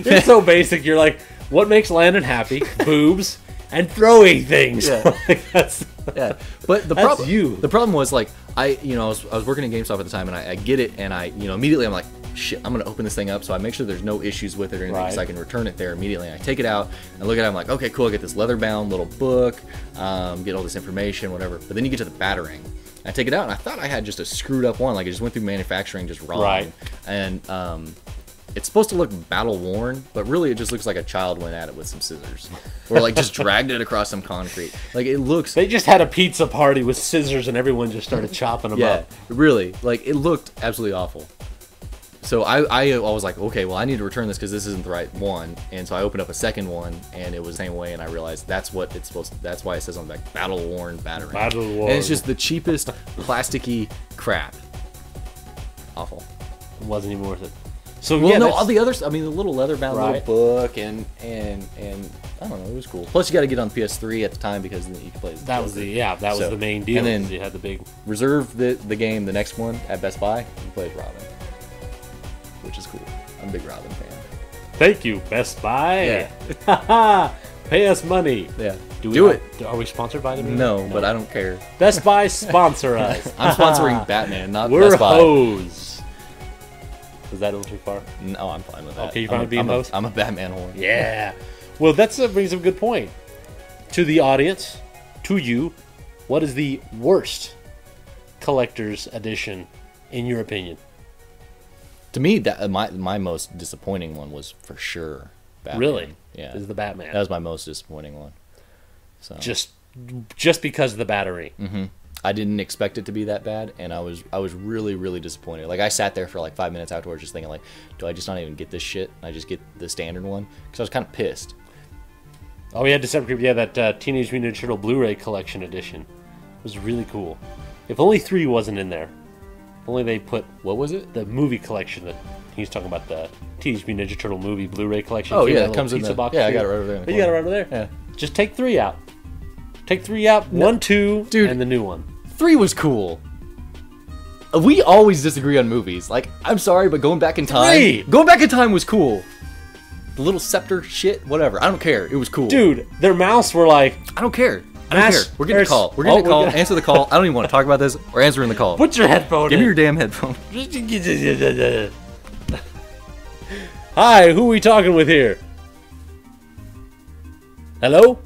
A: You're so basic. You're like, what makes Landon happy? Boobs and throwing things.
B: Yeah.
A: Like, that's
B: Yeah, but the
A: That's
B: problem,
A: you.
B: The problem was like I was working at GameStop at the time, and I get it, and immediately I'm like, shit, I'm gonna open this thing up, so I make sure there's no issues with it or anything,
A: Right.
B: so I can return it there immediately. And I take it out and look at it, I'm like, okay, cool, I get this leather-bound little book, get all this information, whatever. But then you get to the battering. I take it out, and I thought I had just a screwed up one, like it just went through manufacturing just wrong.
A: Right.
B: And it's supposed to look battle worn, but really it just looks like a child went at it with some scissors, or like just dragged it across some concrete. Like it looks.
A: They just had a pizza party with scissors and everyone just started chopping them
B: Yeah,
A: up.
B: really. Like, it looked absolutely awful. So I was like, okay, well, I need to return this because this isn't the right one. And so I opened up a second one, and it was the same way, and I realized that's what it's supposed to, that's why it says on the back, battle-worn battering.
A: Battle-worn.
B: And it's just the cheapest, plasticky crap. Awful.
A: It wasn't even worth it. So
B: Well,
A: yeah,
B: no,
A: that's-
B: all the others, I mean, the little leather-bound
A: Right.
B: little book, and I don't know, it was cool. Plus, you got to get on PS3 at the time because then you could play
A: that was that was
B: So,
A: the main deal.
B: and then-
A: you had the big.
B: Reserve the game, the next one, at Best Buy, and play as Robin. Which is cool. I'm a big Robin fan.
A: Thank you, Best Buy.
B: Yeah.
A: Pay us money.
B: Yeah.
A: Do
B: Do
A: it.
B: it.
A: Are we sponsored by them?
B: No, but I don't care.
A: Best Buy sponsor us.
B: I'm sponsoring Batman, not
A: We're
B: Best Buy.
A: hoes. Was that a little too far?
B: No, I'm fine with that.
A: Okay, you fine
B: I'm
A: with being host?
B: I'm a Batman whore.
A: Yeah. Well, that brings up a good point. To the audience, to you, what is the worst collector's edition in your opinion?
B: To me, that my most disappointing one was for sure Batman.
A: Really?
B: Yeah.
A: Is the Batman.
B: That was my most disappointing one. So
A: just because of the battery.
B: I didn't expect it to be that bad, and I was really disappointed. Like I sat there for like 5 minutes afterwards, just thinking like, do I just not even get this shit? I just get the standard one because I was kind of pissed.
A: Oh, yeah, December Creep. Yeah, that Teenage Mutant Ninja Turtle Blu-ray collection edition was really cool. If only 3 wasn't in there. If only they put
B: What was it?
A: the movie collection that he's talking about, the Teenage Mutant Ninja Turtle movie Blu-ray collection.
B: Oh
A: Came
B: yeah,
A: in
B: it
A: a
B: comes in
A: little
B: the
A: pizza box.
B: yeah. I
A: too.
B: got it right over there. In the
A: Oh, you got it
B: corner.
A: right over there.
B: Yeah.
A: Just take 3 out. Take 3 out.
B: No.
A: 1, 2,
B: Dude.
A: and the new one.
B: 3 was cool. We always disagree on movies. Like, I'm sorry, but going back in time,
A: 3!
B: going back in time was cool. The little scepter shit, whatever. I don't care. It was cool.
A: Dude, their mouths were like,
B: I don't care. I don't
A: Mass-
B: care. We're getting a call. We're
A: Oh,
B: getting a
A: we're
B: call.
A: gonna-
B: Answer the call. I don't even want to talk about this. We're answering the call.
A: put your headphone
B: Give
A: in.
B: me your damn headphone.
A: Hi, who are we talking with here? Hello?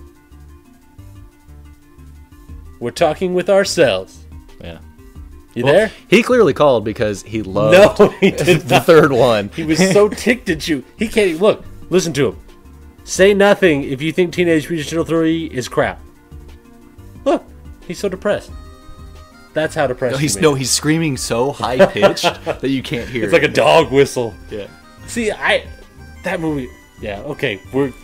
A: We're talking with ourselves.
B: Yeah.
A: You
B: Well,
A: there?
B: He clearly called because he loved
A: No, he did
B: the
A: not.
B: third one.
A: He was so ticked at you. He can't even look. Listen to him. Say nothing if you think Teenage Mutant Ninja Turtle 3 is crap. Look, he's so depressed. That's how depressed he made.
B: He's screaming so high pitched that you can't hear.
A: It's like a dog whistle.
B: Yeah.
A: See, that movie. Yeah, okay,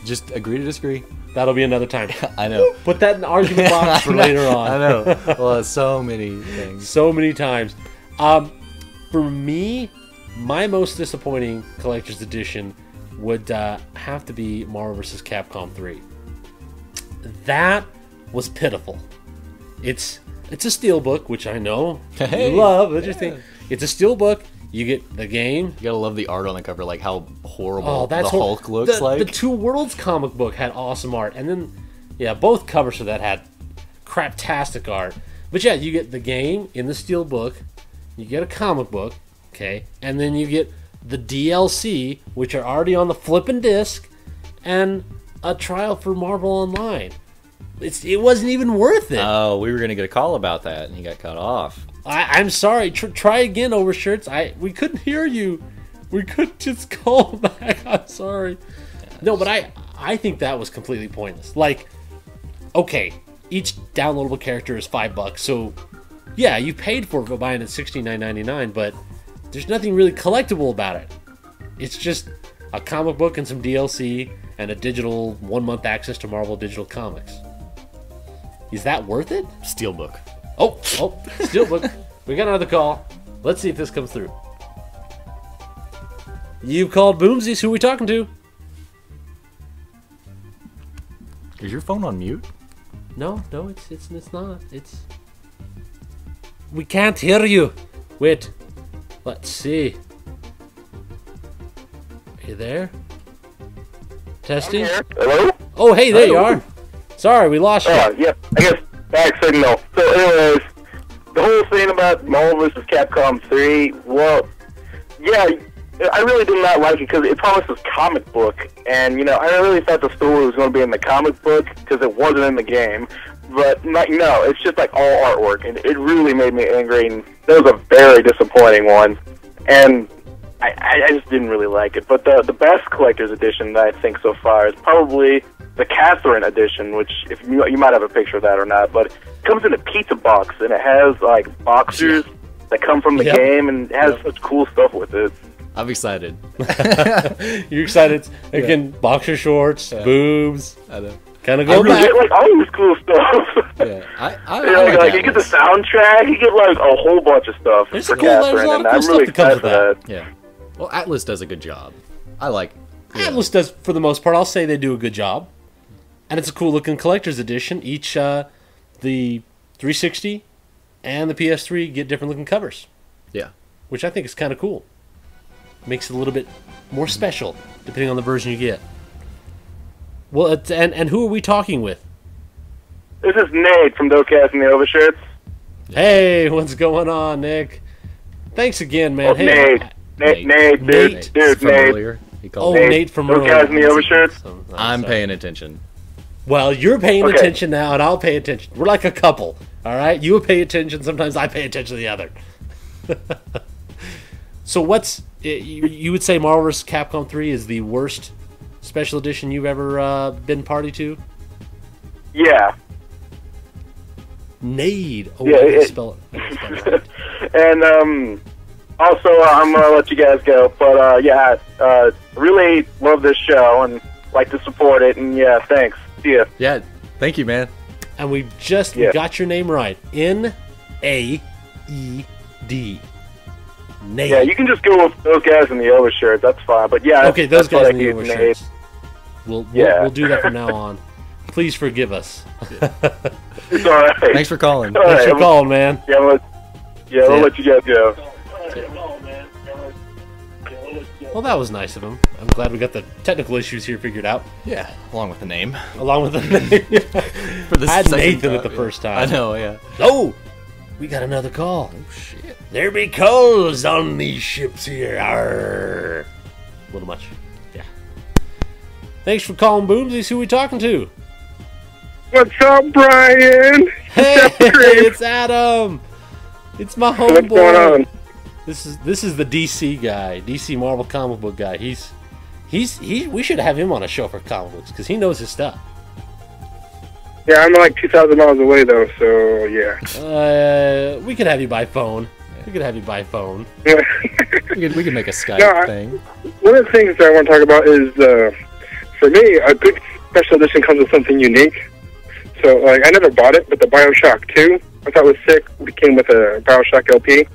B: Just agree to disagree.
A: that'll be another time.
B: I know.
A: Put that in the argument box for later on.
B: I know. Well, so many things.
A: So many times. For me, my most disappointing collector's edition would have to be Marvel vs. Capcom 3. That was pitiful. It's a steelbook, which I know
B: Hey,
A: you love. That's
B: yeah.
A: your thing. It's a steelbook. You get the game.
B: You gotta love the art on the cover, like how horrible
A: Oh, that's
B: the Hulk looks like.
A: The Two Worlds comic book had awesome art, and then both covers for that had craptastic art. But yeah, you get the game in the steelbook. You get a comic book, okay, and then you get the DLC, which are already on the flippin' disc, and a trial for Marvel Online. it wasn't even worth it.
B: Oh, we were gonna get a call about that, and he got cut off.
A: I'm sorry. Try again, Overshirts. We couldn't hear you. We could just call back. I'm sorry. No, but I think that was completely pointless. Like, okay, each downloadable character is $5, so yeah, you paid for it by buying it $69.99, but there's nothing really collectible about it. It's just a comic book and some DLC and a digital 1 month access to Marvel Digital Comics. Is that worth it?
B: Steelbook.
A: Oh, Steelbook. We got another call. Let's see if this comes through. You called Boomzies. Who are we talking to?
B: Is your phone on mute?
A: No, it's not. We can't hear you. Wait. Let's see. Are you there? Testing?
C: I'm here. Hello?
A: Oh, hey, there you are. Sorry, we lost you.
C: Yep. I guess back signal. So, anyways, the whole thing about Marvel vs. Capcom 3, well, yeah, I really did not like it because it promises comic book, and, you know, I really thought the story was going to be in the comic book because it wasn't in the game, but, no, it's just, like, all artwork, and it really made me angry, and that was a very disappointing one, and I just didn't really like it. But the best collector's edition that I think so far is probably the Catherine edition, which if you might have a picture of that or not, but it comes in a pizza box, and it has, like, boxers that come from the game, and it has such cool stuff with it.
B: I'm excited.
A: You're excited? Again, boxer shorts, boobs.
B: I know.
A: Kind of go
C: You
A: back.
C: get, like, all this cool stuff.
B: Yeah, I
C: You know, like you get the soundtrack, you get, like, a whole bunch of stuff
A: There's
C: for
A: cool- there's a
C: Catherine,
A: lot of
C: and
A: cool
C: I'm
A: stuff
C: really
A: that comes
C: excited for
A: with
C: that.
B: Yeah. Well, Atlas does a good job. I like. Yeah.
A: Atlas does, for the most part, I'll say they do a good job. And it's a cool looking collector's edition. Each, the 360 and the PS3 get different looking covers,
B: Yeah.
A: which I think is kind of cool. Makes it a little bit more special, depending on the version you get. Well, and who are we talking with?
C: This is Nate from Docast and the Overshirts.
A: Hey, what's going on, Nick? Thanks again, man.
C: Oh,
A: hey,
C: Nate,
A: Nate.
C: dude,
B: From
C: Nate.
B: earlier. He
A: Oh,
B: called.
A: Nate from
C: Docast and the Overshirts.
B: I'm
A: sorry.
B: paying attention.
A: Well, you're paying
C: Okay.
A: attention now, and I'll pay attention. We're like a couple, all right? You pay attention. Sometimes I pay attention to the other. So you would say Marvel vs. Capcom 3 is the worst special edition you've ever been party to?
C: Yeah.
A: Nade. Oh,
C: Yeah,
A: I can
C: it-
A: spell it. I can spell it.
C: And also, I'm gonna let you guys go. But really love this show and like to support it. And yeah, thanks. See ya.
B: Yeah. Thank you, man.
A: And we just
C: Yeah.
A: got your name right. Naed. Nade.
C: Yeah, you can just go with those guys in the overshirt. That's fine. But yeah,
A: Okay, those
C: that's what
A: guys
C: I
A: in the
C: keep Nate.
A: overshirts. We'll
C: Yeah.
A: do that from now on. Please forgive us.
C: It's all right.
B: Thanks for calling.
C: All
A: Thanks
C: right,
A: for calling, man.
C: Yeah, we'll let you guys go.
A: Well, that was nice of him. I'm glad we got the technical issues here figured out,
B: Yeah. Along with the name.
A: along with the name.
B: For the
A: I had
B: second
A: Nathan
B: time,
A: at the
B: yeah.
A: first time.
B: I know. Yeah.
A: Oh, we got another call.
B: Oh shit.
A: There be calls on these ships here. Arr. A little much. Yeah. Thanks for calling, Boomsies. Who we talking to?
C: What's up, Brian?
A: Hey, it's Adam. It's my homeboy.
C: What's going on?
A: This is the DC guy, DC Marvel comic book guy. He's we should have him on a show for comic books because he knows his stuff.
C: Yeah, I'm like 2,000 miles away though, so yeah.
A: We could have you by phone. We could have you by phone.
B: We could make a Skype
C: No,
B: thing.
C: One of the things that I want to talk about is, for me, a good special edition comes with something unique. So, like, I never bought it, but the Bioshock 2, I thought was sick. It came with a Bioshock LP.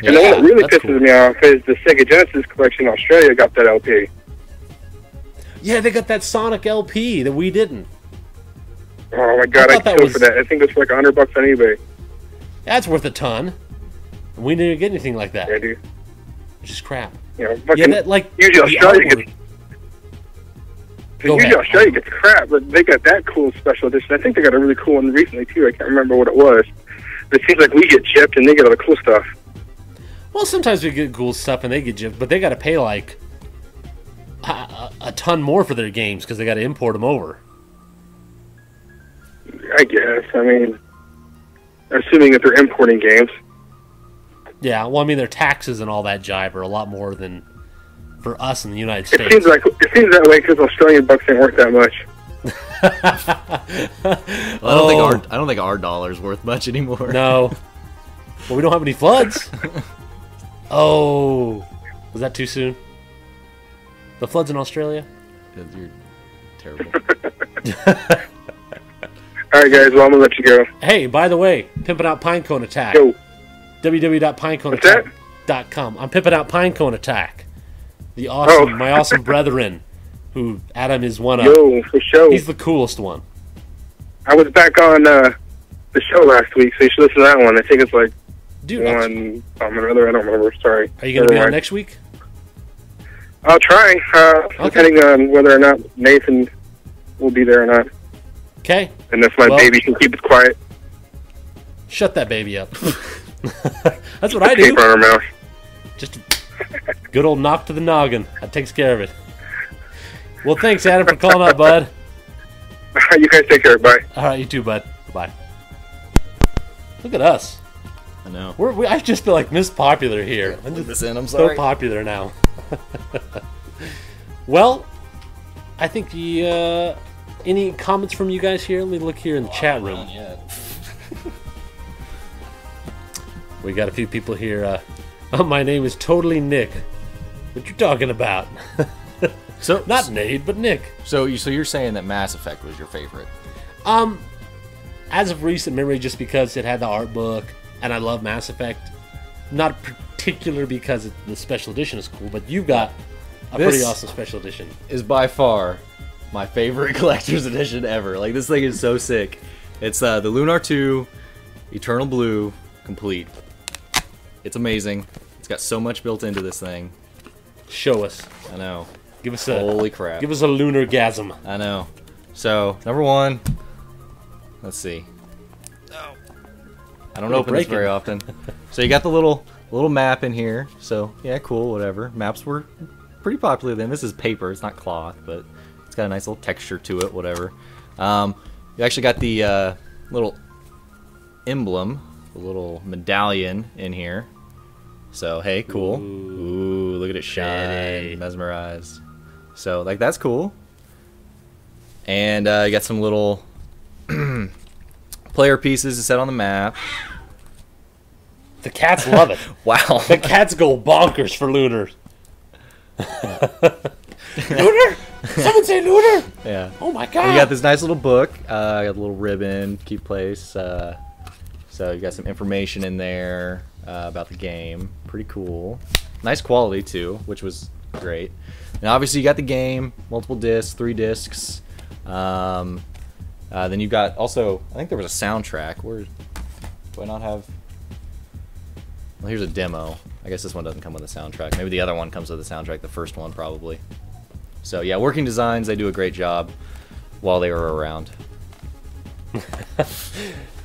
C: And the one that really
B: that's
C: pisses
B: cool.
C: me off is the Sega Genesis collection in Australia got that LP.
A: Yeah, they got that Sonic LP that we didn't.
C: Oh my god,
A: I
C: I
A: thought that
C: could kill
A: was-
C: for that. I think it's like $100 on eBay.
A: That's worth a ton. We didn't get anything like that,
C: Yeah, dude.
A: which is crap.
C: You know,
A: Yeah,
C: fucking,
A: that like
C: usually
A: the
C: Australia
A: artwork.
C: gets,
A: Go
C: usually
A: ahead.
C: Australia gets crap, but they got that cool special edition. I think they got a really cool one recently too. I can't remember what it was. But it seems like we get chipped and they get all the cool stuff.
A: Well, sometimes we get cool stuff and they get gypped, but they got to pay like a ton more for their games because they got to import them over.
C: I guess. I mean, assuming that they're importing games.
A: Yeah, well, I mean, their taxes and all that jive are a lot more than for us in the United States.
C: It seems that way because Australian bucks ain't worth that much.
B: Well, I don't think our dollar's worth much anymore.
A: No. Well, we don't have any floods. Oh, was that too soon? The floods in Australia?
B: You're terrible.
C: All right, guys. Well, I'm gonna let you go.
A: Hey, by the way, pimping out Pinecone Attack.
C: Yo.
A: www.pineconeattack.com. I'm pimping out Pinecone Attack. My awesome brethren, who Adam is one of.
C: Yo, for sure.
A: He's the coolest one.
C: I was back on the show last week, so you should listen to that one. I think it's like
A: Dude,
C: one another. I don't remember. Sorry.
A: Are you going to be on next week?
C: I'll try, depending on whether or not Nathan will be there or not.
A: Okay.
C: And if my baby can keep it quiet.
A: Shut that baby up. That's what I do.
C: Paper on her mouth.
A: Just a good old knock to the noggin. That takes care of it. Well, thanks, Adam, for calling out, bud.
C: You guys take care. Bye.
A: All right, you too, bud. Bye. Look at us.
B: I know.
A: I just feel like mispopular here.
B: I'm
A: so
B: sorry.
A: popular now. Well, I think any comments from you guys here? Let me look here in the chat room. We got a few people here. My name is totally Nick. What you talking about?
B: So
A: not Nate, but Nick.
B: So you're saying that Mass Effect was your favorite?
A: As of recent memory, just because it had the art book, and I love Mass Effect. Not particular because the special edition is cool, but you got a pretty awesome special edition.
B: Is by far my favorite collector's edition ever. Like, this thing is so sick. It's the Lunar 2 Eternal Blue complete. It's amazing. It's got so much built into this thing.
A: Show us.
B: I know.
A: Give us
B: holy crap.
A: Give us a lunar-gasm.
B: I know. So, number one, let's see. I don't open this very often. So you got the little map in here. So yeah, cool, whatever. Maps were pretty popular then. This is paper, it's not cloth, but it's got a nice little texture to it, whatever. You actually got the little emblem, the little medallion in here. So hey, cool. Ooh, look at it shine, mesmerized. So like that's cool. And you got some little player pieces to set on the map.
A: The cats love it.
B: Wow.
A: The cats go bonkers for lunars. Lunar? Someone say lunar?
B: Yeah.
A: Oh my god.
B: And you got this nice little book. Got a little ribbon, keep place. So you got some information in there about the game. Pretty cool. Nice quality too, which was great. And obviously you got the game, multiple discs, 3 discs. Then you got also, I think there was a soundtrack. Where do I not have? Well, here's a demo. I guess this one doesn't come with a soundtrack. Maybe the other one comes with a soundtrack. The first one probably. So yeah, Working Designs, they do a great job while they were around.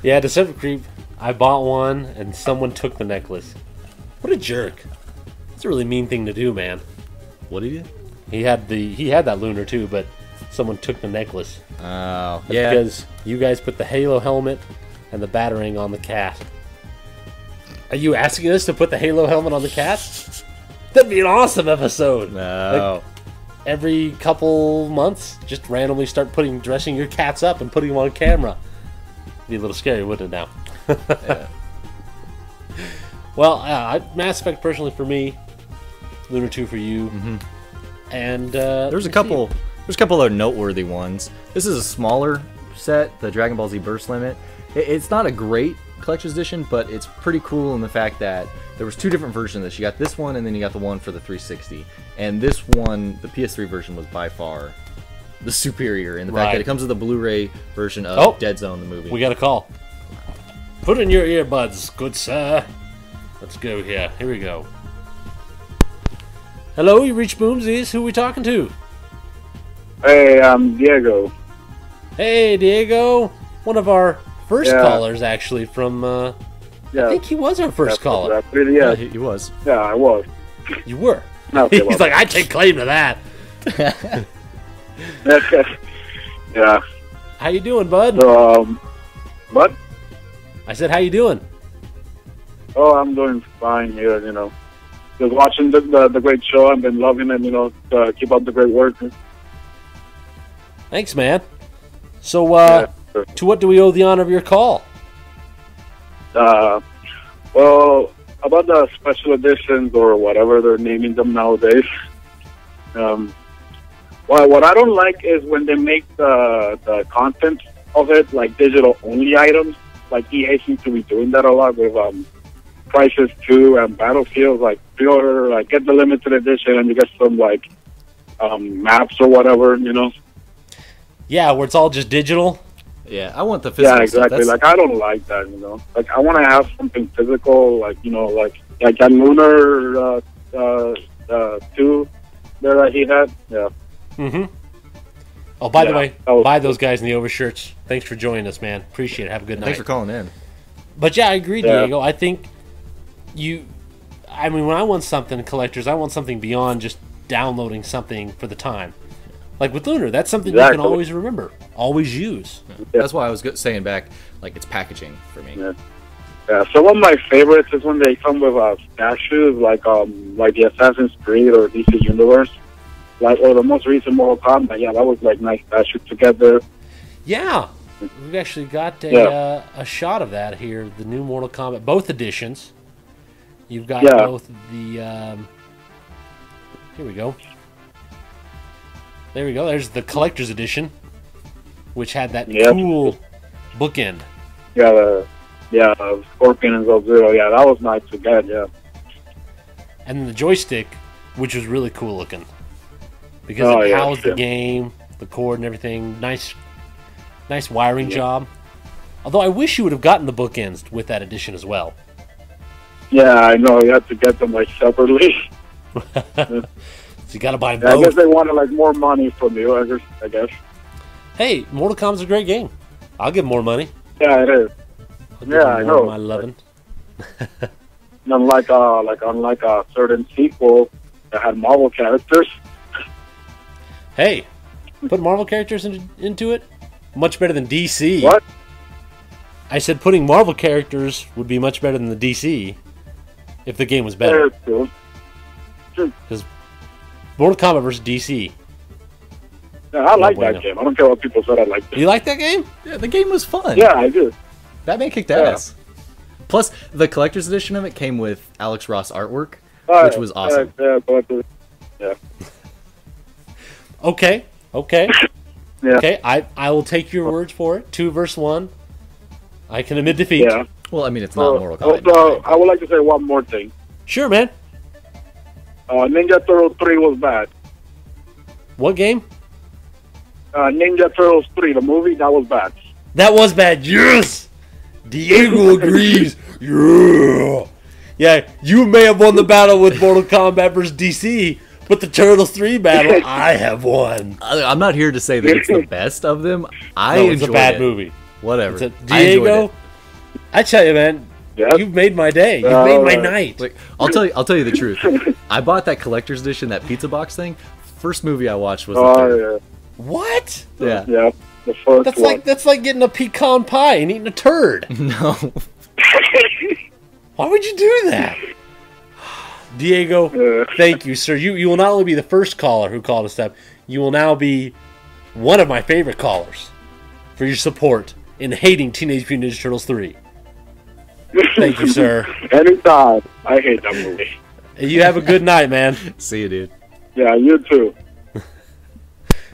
A: Yeah, December Creep. I bought one and someone took the necklace. What a jerk! That's a really mean thing to do, man.
B: What did he do?
A: He had that lunar too, but someone took the necklace.
B: Oh,
A: That's
B: yeah.
A: because you guys put the Halo helmet and the batarang on the cat. Are you asking us to put the Halo helmet on the cat? That'd be an awesome episode.
B: No.
A: Like, every couple months, just randomly start dressing your cats up and putting them on camera. Be a little scary, wouldn't it now?
B: Yeah.
A: Well, Mass Effect personally for me, Lunar 2 for you, and
B: There's a couple other noteworthy ones. This is a smaller set, the Dragon Ball Z Burst Limit. It's not a great collector's edition, but it's pretty cool in the fact that there was 2 different versions of this. You got this one, and then you got the one for the 360. And this one, the PS3 version, was by far the superior in the fact that it comes with a Blu-ray version of Dead Zone, the movie.
A: We got a call. Put in your earbuds, good sir. Let's go here. Here we go. Hello, you reached Boomzies. Who are we talking to?
C: Hey, I'm Diego.
A: Hey, Diego. One of our first callers, actually, from... I think he was our first caller.
C: Yeah,
B: he was.
C: Yeah, I was.
A: You were.
C: Okay,
A: He's like, I take claim to that.
C: Yeah.
A: How you doing, bud?
C: What?
A: I said, how you doing?
C: Oh, I'm doing fine here, you know. Just watching the great show. I've been loving it, you know. Keep up the great work.
A: Thanks, man. So,
C: Sure.
A: to what do we owe the honor of your call?
C: Well, about the special editions or whatever they're naming them nowadays. Well, what I don't like is when they make the content of it like digital only items. Like EA seems to be doing that a lot with Crisis 2 and Battlefield. Like pre-order, like get the limited edition and you get some like maps or whatever, you know.
A: Yeah, where it's all just digital.
B: Yeah, I want the physical.
C: Yeah, exactly.
B: Stuff.
C: Like I don't like that, you know. Like I want to have something physical, like you know, like that Lunar 2 there that he had. Yeah.
A: Mm-hmm. Oh, by the way,
C: Oh.
A: buy those guys in the overshirts. Thanks for joining us, man. Appreciate it. Have a good night.
B: Thanks for calling in.
A: But yeah, I agree,
C: Yeah.
A: Diego. I think I mean, when I want something, collectors, I want something beyond just downloading something for the time. Like with Lunar, that's something you can
C: Exactly.
A: always remember, always use.
B: That's why I was saying back, like it's packaging for me.
C: Yeah. Yeah. Some of my favorites is when they come with statues like the Assassin's Creed or DC Universe, like or the most recent Mortal Kombat. Yeah, that was like nice statues together.
A: Yeah, we've actually got a shot of that here. The new Mortal Kombat, both editions. You've got
C: Yeah.
A: both the. Here we go. There we go. There's the collector's edition, which had that
C: Yep.
A: cool bookend.
C: Yeah, Scorpion and Sub-Zero. Yeah, that was nice to get. Yeah.
A: And then the joystick, which was really cool looking. Because
C: Oh,
A: it
C: yeah,
A: housed the
C: sure.
A: game, the cord and everything. Nice wiring job. Although I wish you would have gotten the bookends with that edition as well.
C: Yeah, I know. You have to get them like separately.
A: So you got to buy
C: Yeah, I guess
A: both.
C: they wanted like more money from you. I guess.
A: Hey, Mortal Kombat's a great game. I'll give more money.
C: Yeah, it is.
A: I'll give
C: Yeah,
A: them
C: I
A: more of
C: know.
A: my loving.
C: And unlike a certain sequel that had Marvel characters.
A: Hey, put Marvel characters into it. Much better than DC.
C: What?
A: I said putting Marvel characters would be much better than the DC if the game was
C: Yeah,
A: better.
C: it's cool.
A: Because Mortal Kombat versus DC.
C: Yeah, I like
A: bueno.
C: that game. I don't care what people said. I like it.
A: You like that game?
B: Yeah, the game was fun.
C: Yeah, I do.
B: Batman kicked
C: Yeah.
B: ass. Plus, the collector's edition of it came with Alex Ross artwork, which was awesome.
C: Yeah.
A: Okay.
C: Yeah.
A: Okay, I will take your words for it. 2 versus 1. I can admit defeat.
C: Yeah.
B: Well, I mean, it's not Mortal Kombat.
C: Also, I would like to say one more thing.
A: Sure, man.
C: Ninja Turtles 3 was bad.
A: What game?
C: Ninja Turtles 3, the movie, that was bad.
A: That was bad. Yes! Diego agrees. Yeah. Yeah, you may have won the battle with Mortal Kombat versus DC, but the Turtles 3 battle, I have won.
B: I'm not here to say that it's the best of them. I
A: No, it's
B: enjoyed
A: a bad
B: it.
A: movie.
B: Whatever.
A: It's a,
B: I enjoyed
A: Diego,
B: it.
A: I tell you, man,
C: Yeah.
A: you've made my day. You've made my night.
B: Like, I'll tell you the truth. I bought that collector's edition, that pizza box thing. First movie I watched was the third.
A: What?
B: Yeah.
C: Yeah. The first
A: That's like getting a pecan pie and eating a turd.
B: No.
A: Why would you do that? Diego, thank you, sir. You will not only be the first caller who called us up, you will now be one of my favorite callers for your support in hating Teenage Mutant Ninja Turtles 3. Thank you, sir.
C: Anytime. I hate that movie.
A: You have a good night, man.
B: See you, dude.
C: Yeah, you too.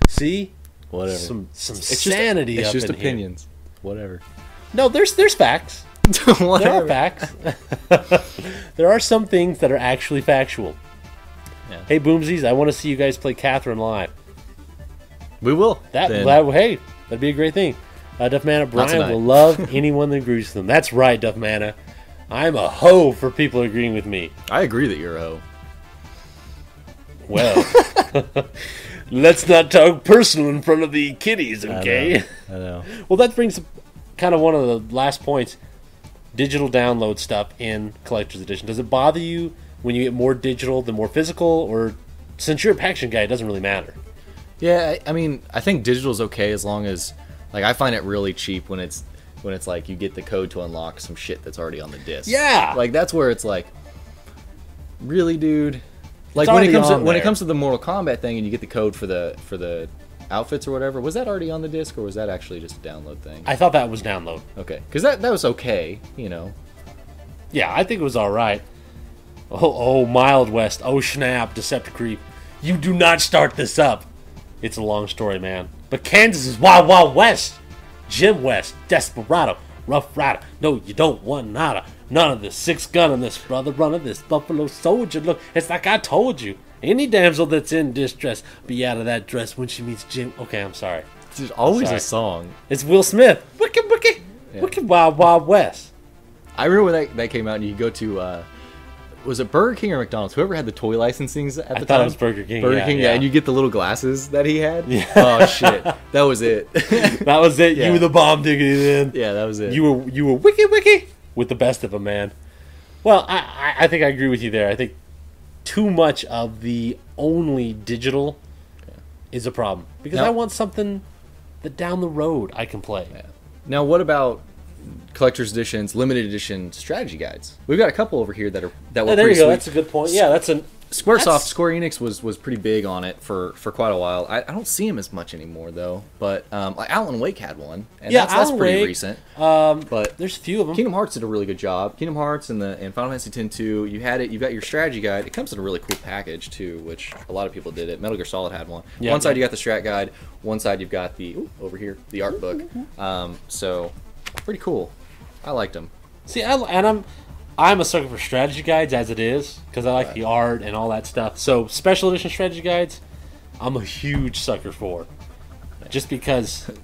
A: See?
B: Whatever.
A: Some
B: It's
A: sanity
B: It's
A: up
B: just
A: in
B: opinions. Whatever.
A: here. No, there's facts. There are
B: Whatever.
A: facts. There are some things that are actually factual.
B: Yeah.
A: Hey, Boomzies, I want to see you guys play Catherine live.
B: We will.
A: Hey, that'd be a great thing. Duff Mana, Brian
B: tonight.
A: will love anyone that agrees with him. That's right, Duff Mana. I'm a hoe for people agreeing with me.
B: I agree that you're a hoe.
A: Well, let's not talk personal in front of the kiddies, okay?
B: I know.
A: Well, that brings up kind of one of the last points. Digital download stuff in Collector's Edition. Does it bother you when you get more digital than more physical? Or since you're a packaging guy, it doesn't really matter?
B: Yeah, I mean, I think digital's okay as long as Like I find it really cheap when it's like you get the code to unlock some shit that's already on the disc.
A: Yeah.
B: Like that's where it's like, really, dude. Like
A: already
B: when it
A: on
B: comes to the Mortal Kombat thing and you get the code for the outfits or whatever, was that already on the disc or was that actually just a download thing?
A: I thought that was download.
B: Okay, because that was okay, you know.
A: Yeah, I think it was all right. Oh, Mild West. Oh, snap, Decepticreep. You do not start this up. It's a long story, man. But Kansas is Wild Wild West. Jim West, Desperado, Rough Rider. No, you don't want nada. None of this. 6 gun on this, brother. Run of this. Buffalo Soldier. Look, it's like I told you. Any damsel that's in distress, be out of that dress when she meets Jim. Okay, I'm sorry.
B: There's always
A: Sorry.
B: a song.
A: It's Will Smith. Wicked, wicked, wicked Wild Wild West.
B: I remember when that came out and you could go to, was it Burger King or McDonald's? Whoever had the toy licensings at the time.
A: I thought it was Burger King.
B: Burger King, yeah. And you get the little glasses that he had.
A: Yeah.
B: Oh, shit. That was it.
A: That was it.
B: Yeah.
A: You were the bomb digging it in.
B: Yeah, that was it.
A: You were wicked with the best of them, man. Well, I think I agree with you there. I think too much of the only digital is a problem because
B: Now,
A: I want something that down the road I can play.
B: Yeah. Now, what about collector's editions, limited edition strategy guides? We've got a couple over here that were
A: There
B: pretty
A: you go.
B: sweet.
A: That's a good point. Yeah, that's an
B: Square Enix was pretty big on it for quite a while. I don't see him as much anymore though. But like Alan Wake had one, and
A: Yeah,
B: that's
A: Alan
B: pretty
A: Wake,
B: recent.
A: But there's a few of them.
B: Kingdom Hearts did a really good job. Kingdom Hearts and Final Fantasy X-2, you've got your strategy guide. It comes in a really cool package too, which a lot of people did it. Metal Gear Solid had one.
A: Yeah,
B: one side you got the strat guide, one side you've got the over here the art book. So pretty cool. I liked them.
A: See, I'm a sucker for strategy guides as it is because I like the art and all that stuff. So special edition strategy guides, I'm a huge sucker for, just because. What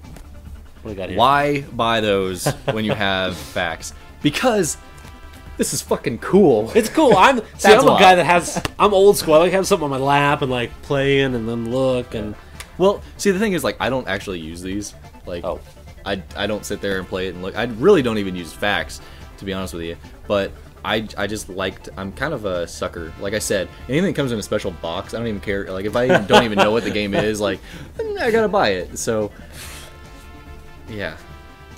A: do we got here?
B: Why buy those when you have facts? Because this is fucking cool.
A: It's cool. I'm a
B: why.
A: guy that has. I'm old school. I like having something on my lap and like playing and then look and.
B: Well, see, the thing is, like, I don't actually use these. Like, I don't sit there and play it and look. I really don't even use facts, to be honest with you. But I just liked. I'm kind of a sucker. Like I said, anything that comes in a special box, I don't even care. Like if I don't even know what the game is, like I gotta buy it. So yeah,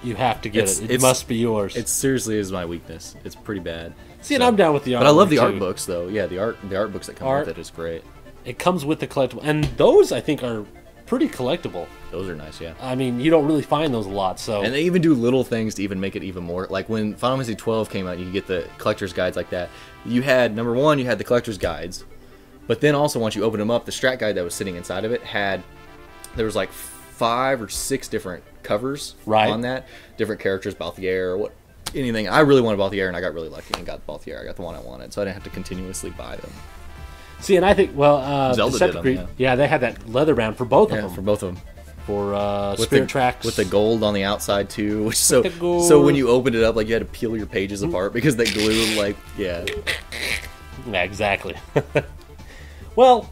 A: You have to get it. It must be yours.
B: It seriously is my weakness. It's pretty bad.
A: See, and I'm down with the art.
B: But I love the art
A: too.
B: books though. Yeah, the art books that come with it is great.
A: It comes with the collectible, and those I think are pretty collectible.
B: Those are nice, yeah.
A: I mean, you don't really find those a lot, so.
B: And they even do little things to even make it even more. Like when Final Fantasy 12 came out, you could get the collector's guides like that. You had, number one, you had the collector's guides. But then also, once you open them up, the strat guide that was sitting inside of it there was like 5 or 6 different covers on that. Different characters, Balthier, or anything. I really wanted Balthier, and I got really lucky and got Balthier. I got the one I wanted, so I didn't have to continuously buy them.
A: See, and I think,
B: Zelda did them,
A: yeah, they had that leather bound for both of them.
B: For both of them.
A: For Spirit Tracks.
B: With the gold on the outside, too. Which so when you opened it up, like, you had to peel your pages apart because they glue, like, yeah.
A: Yeah, exactly. Well,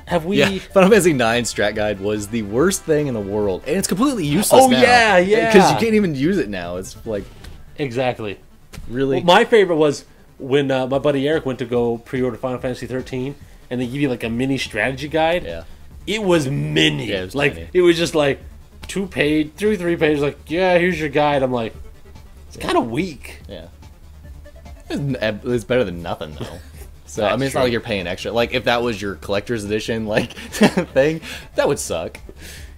A: have we...
B: Yeah, Final Fantasy IX Strat Guide was the worst thing in the world. And it's completely useless now.
A: Yeah.
B: Because you can't even use it now. It's like...
A: Exactly.
B: Really?
A: Well, my favorite was when my buddy Eric went to go pre-order Final Fantasy 13, and they give you, like, a mini strategy guide.
B: Yeah.
A: It was mini.
B: Yeah, it was
A: like
B: tiny.
A: It was just like 3 pages. Like, yeah, here's your guide. I'm like, it's kind of weak.
B: Yeah. It's better than nothing, though. So I mean, it's
A: true.
B: not like you're paying extra. Like if that was your collector's edition, like thing, that would suck.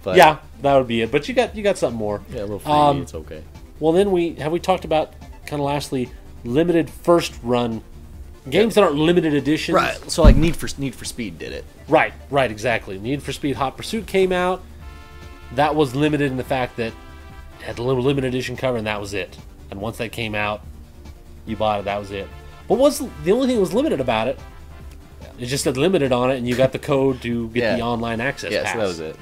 B: But
A: Yeah, that would be it. But you got something more.
B: yeah, a little free. It's okay.
A: Well, then we talked about kind of lastly limited first run games that aren't limited editions.
B: Right. So like Need for Speed did it.
A: Right, exactly. Need for Speed Hot Pursuit came out. That was limited in the fact that it had a little limited edition cover, and that was it. And once that came out, you bought it, that was it. But the only thing that was limited about it, it just said limited on it, and you got the code to get the online access pass.
B: So that was it.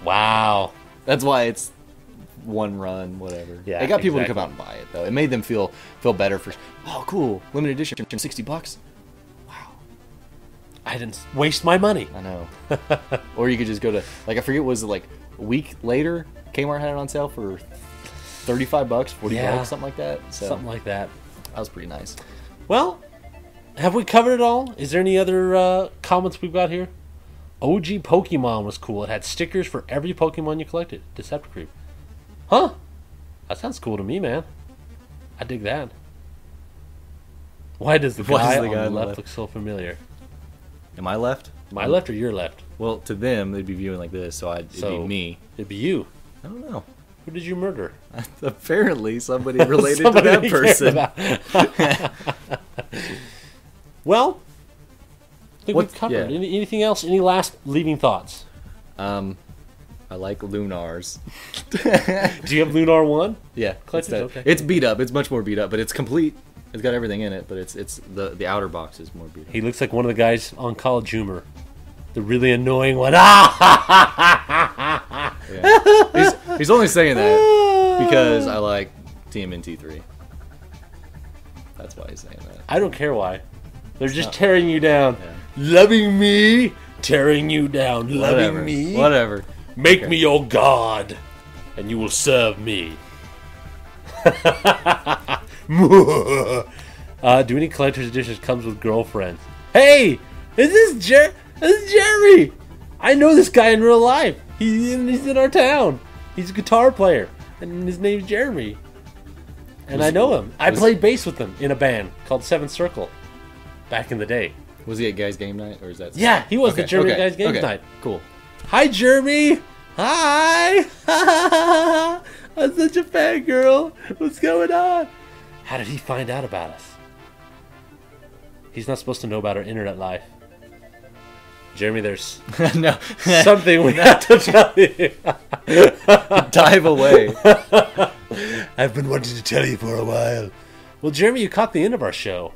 A: Wow.
B: That's why it's one run, whatever.
A: Yeah,
B: it got people to
A: exactly.
B: come out and buy it, though. It made them feel better for, oh, cool, limited edition, $60.
A: I didn't waste my money.
B: I know. Or you could just go to, like, I forget, was it like a week later, Kmart had it on sale for $35, $40, something like that. So
A: Something like that.
B: that was pretty nice.
A: Well, have we covered it all? Is there any other comments we've got here? OG Pokemon was cool. It had stickers for every Pokemon you collected. Decepticreep. Huh? That sounds cool to me, man. I dig that. Why does the guy on the left look so familiar?
B: Am I left?
A: My left or your left?
B: Well, to them, they'd be viewing like this, so it'd be me.
A: It'd be you.
B: I don't know.
A: Who did you murder?
B: Apparently, somebody related to that person.
A: Well, I think we've covered. Yeah. Anything else? Any last leaving thoughts?
B: I like Lunars.
A: Do you have Lunar 1?
B: Yeah.
A: Okay.
B: It's beat up. It's much more beat up, but it's complete. It's got everything in it, but it's the outer box is more beat up.
A: He looks like one of the guys on College Humor. The really annoying one.
B: Yeah. He's only saying that because I like TMNT 3. That's why he's saying that.
A: I don't care why. They're just tearing you down. Yeah. Loving me, tearing you down. Loving me.
B: Whatever.
A: Make me your god, and you will serve me. Do any collector's editions comes with girlfriends? Hey, is this Jeremy? I know this guy in real life. He's in our town. He's a guitar player, and his name's Jeremy. And I know him. I played bass with him in a band called Seventh Circle back in the day.
B: Was he at Guys Game Night, or is that?
A: Yeah, he was at Jeremy Guys Game Night.
B: Cool.
A: Hi, Jeremy. Hi. I'm such a fangirl. What's going on? How did he find out about us? He's not supposed to know about our internet life. Jeremy, there's
B: no
A: something we have to tell you.
B: Dive away.
A: I've been wanting to tell you for a while. Well, Jeremy, you caught the end of our show.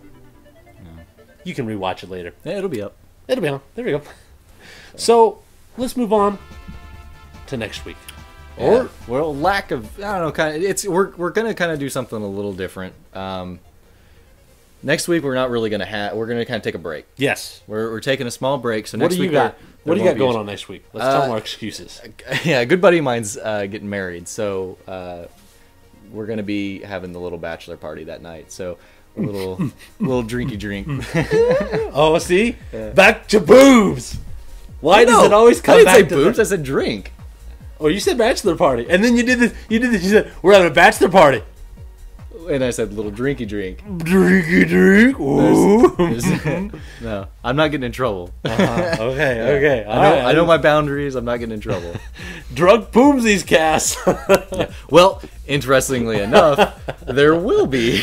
A: No. You can rewatch it later.
B: Yeah, it'll be up.
A: It'll be on. There we go. So let's move on to next week.
B: Or lack of, I don't know, we're gonna kind of do something a little different. Next week we're not really gonna we're gonna kind of take a break.
A: Yes,
B: we're taking a small break. So
A: what
B: next
A: do you
B: week
A: got? What do you got going on next week? Let's tell them our excuses.
B: Yeah, a good buddy of mine's getting married, so we're gonna be having the little bachelor party that night. So a little drinky drink.
A: Oh, see, back to boobs. Why does it always come back to
B: boobs? I said drink.
A: Oh, you said bachelor party, and then you did this. You said we're having a bachelor party,
B: and I said little drinky drink.
A: Drinky drink. Ooh.
B: No, I'm not getting in trouble.
A: Okay.
B: I know my boundaries. I'm not getting in trouble.
A: Drunk Boomzies cast.
B: Yeah. Well, interestingly enough, there will be.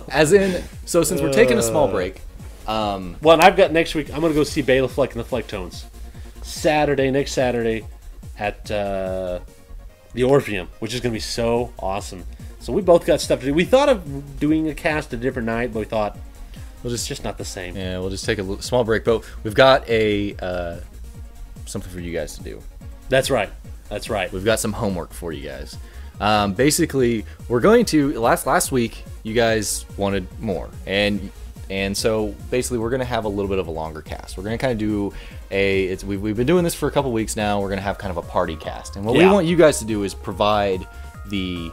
B: As in, so since we're taking a small break.
A: Well, and I've got next week. I'm going to go see Bela Fleck and the Flecktones. Next Saturday. At the Orpheum, which is going to be so awesome. So we both got stuff to do. We thought of doing a cast a different night, but we thought it's just not the same.
B: Yeah, we'll just take a small break. But we've got something for you guys to do.
A: That's right.
B: We've got some homework for you guys. Basically, we're going to last week. You guys wanted more, and so basically we're going to have a little bit of a longer cast. We're going to kind of do we've been doing this for a couple weeks now. We're going to have kind of a party cast. And what we want you guys to do is provide the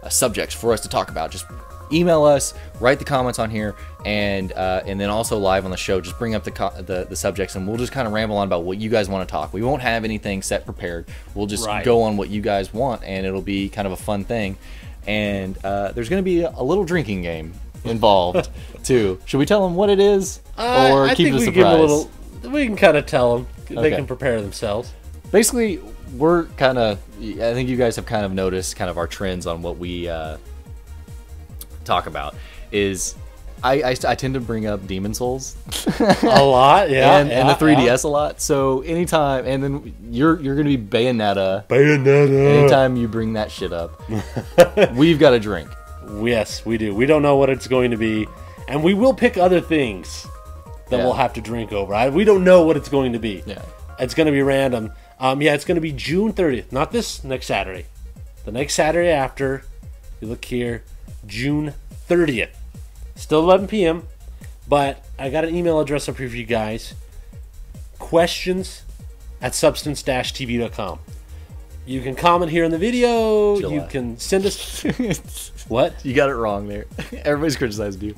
B: subjects for us to talk about. Just email us, write the comments on here, and then also live on the show, just bring up the subjects, and we'll just kind of ramble on about what you guys want to talk. We won't have anything set prepared. We'll just go on what you guys want, and it'll be kind of a fun thing. And there's going to be a little drinking game involved too. Should we tell them what it is, or keep it a surprise?
A: We can kind of tell them. They can prepare themselves.
B: Basically, we're kind of. I think you guys have kind of noticed kind of our trends on what we talk about. Is I tend to bring up Demon Souls
A: a lot, and
B: the 3DS a lot. So anytime, and then you're gonna be Bayonetta. Anytime you bring that shit up, we've got a drink.
A: Yes, we do. We don't know what it's going to be, and we will pick other things that we'll have to drink over. We don't know what it's going to be.
B: Yeah,
A: it's going to be random. It's going to be June 30th, not this next Saturday. The next Saturday after. You look here, June 30th. Still 11 p.m. But I got an email address up here for you guys. questions@substance-tv.com. You can comment here in the video. You can send us... What?
B: You got it wrong there. Everybody's criticized you.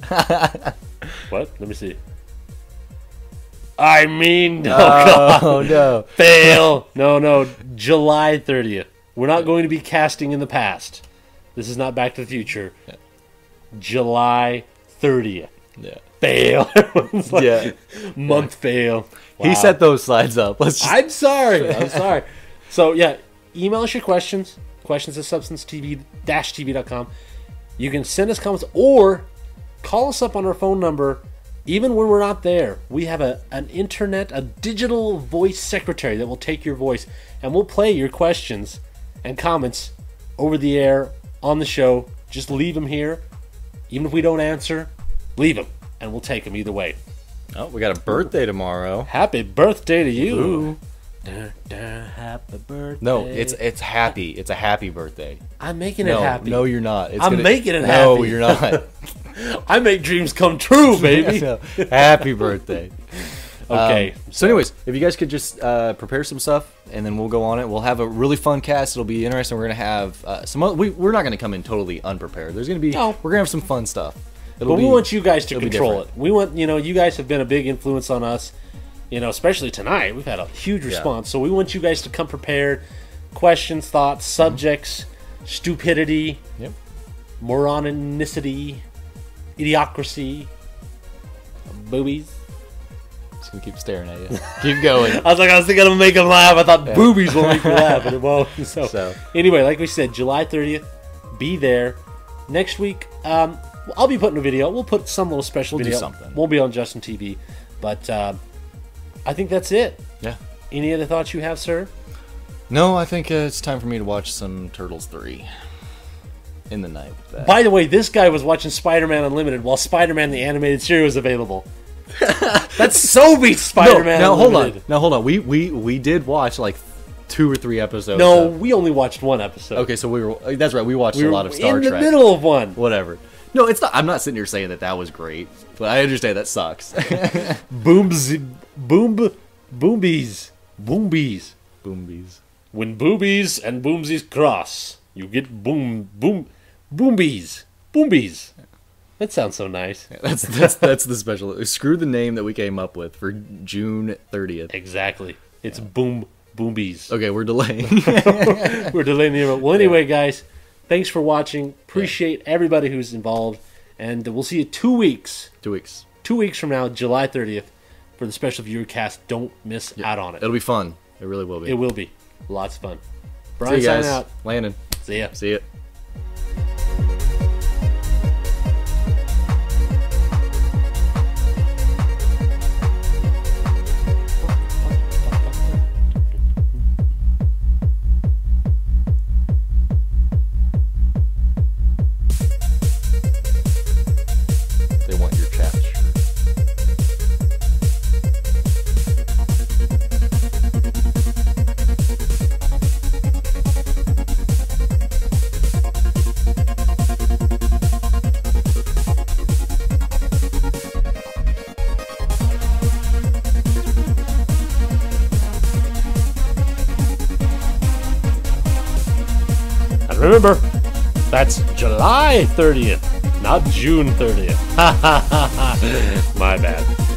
A: What? Let me see. I mean, oh,
B: Oh
A: God.
B: no.
A: Fail. No. July 30th. We're not going to be casting in the past. This is not Back to the Future. July 30th.
B: Yeah.
A: Fail. Everyone's like,
B: Yeah.
A: month fail.
B: He
A: Wow.
B: set those slides up. Let's just,
A: I'm sorry. So, yeah, email us your questions. Questions at substancetv-tv.com. You can send us comments or call us up on our phone number. Even when we're not there, we have a digital voice secretary that will take your voice, and we'll play your questions and comments over the air on the show. Just leave them here. Even if we don't answer, leave them, and we'll take them either way.
B: oh, we got a birthday tomorrow.
A: Happy birthday to you.
B: Ooh.
A: Happy birthday.
B: No, it's happy. It's a happy birthday.
A: I'm making
B: No,
A: it happy.
B: no, you're not.
A: I'm making it
B: No,
A: happy.
B: you're not.
A: I make dreams come true, baby.
B: No. Happy birthday.
A: Okay.
B: So, anyways, if you guys could just prepare some stuff, and then we'll go on it. We'll have a really fun cast. It'll be interesting. We're gonna have we're not gonna come in totally unprepared. There's gonna be
A: No.
B: we're gonna have some fun stuff.
A: But we want you guys to
B: it'll be
A: control it.
B: different.
A: We want, you guys have been a big influence on us, especially tonight. We've had a huge response. So we want you guys to come prepared. Questions, thoughts, subjects, stupidity,
B: Yep.
A: moronicity, idiocracy, boobies.
B: Just gonna keep staring at you. Keep going.
A: I was thinking I'm gonna make them laugh. I thought boobies will make me laugh, but it won't. So anyway, like we said, July 30th, be there. Next week, I'll be putting a video. We'll put some little special video.
B: do something.
A: Won't be on Justin TV, but I think that's it.
B: Yeah.
A: Any other thoughts you have, sir?
B: No, I think it's time for me to watch some Turtles 3 in the night.
A: By the way, this guy was watching Spider-Man Unlimited while Spider-Man the Animated Series was available. That's so beat Spider-Man
B: Now hold
A: Unlimited.
B: on. Now hold on. We did watch like 2 or 3 episodes.
A: No, we only watched one episode.
B: Okay, so we were. That's right. We watched
A: We
B: a
A: were
B: lot of Star
A: in
B: Trek.
A: the middle of one.
B: Whatever. No, it's not. I'm not sitting here saying that was great, but I understand that sucks.
A: Boombees.
B: Boombies.
A: When boobies and boomsies cross, you get boombies. That sounds so nice.
B: That's the special. Screw the name that we came up with for June 30th.
A: Exactly. It's boombies.
B: Okay, we're delaying.
A: We're delaying the event. Well, anyway, guys, thanks for watching. Appreciate everybody who's involved, and we'll see you 2 weeks.
B: 2 weeks.
A: 2 weeks from now, July 30th, for the special viewer cast. Don't miss out on it.
B: It'll be fun. It really will be.
A: It will be. Lots of fun.
B: See
A: Brian
B: you guys.
A: signing out.
B: Landon.
A: See ya.
B: See ya. They want your chat shirt.
A: And remember, that's July 30th, not June 30th. My bad.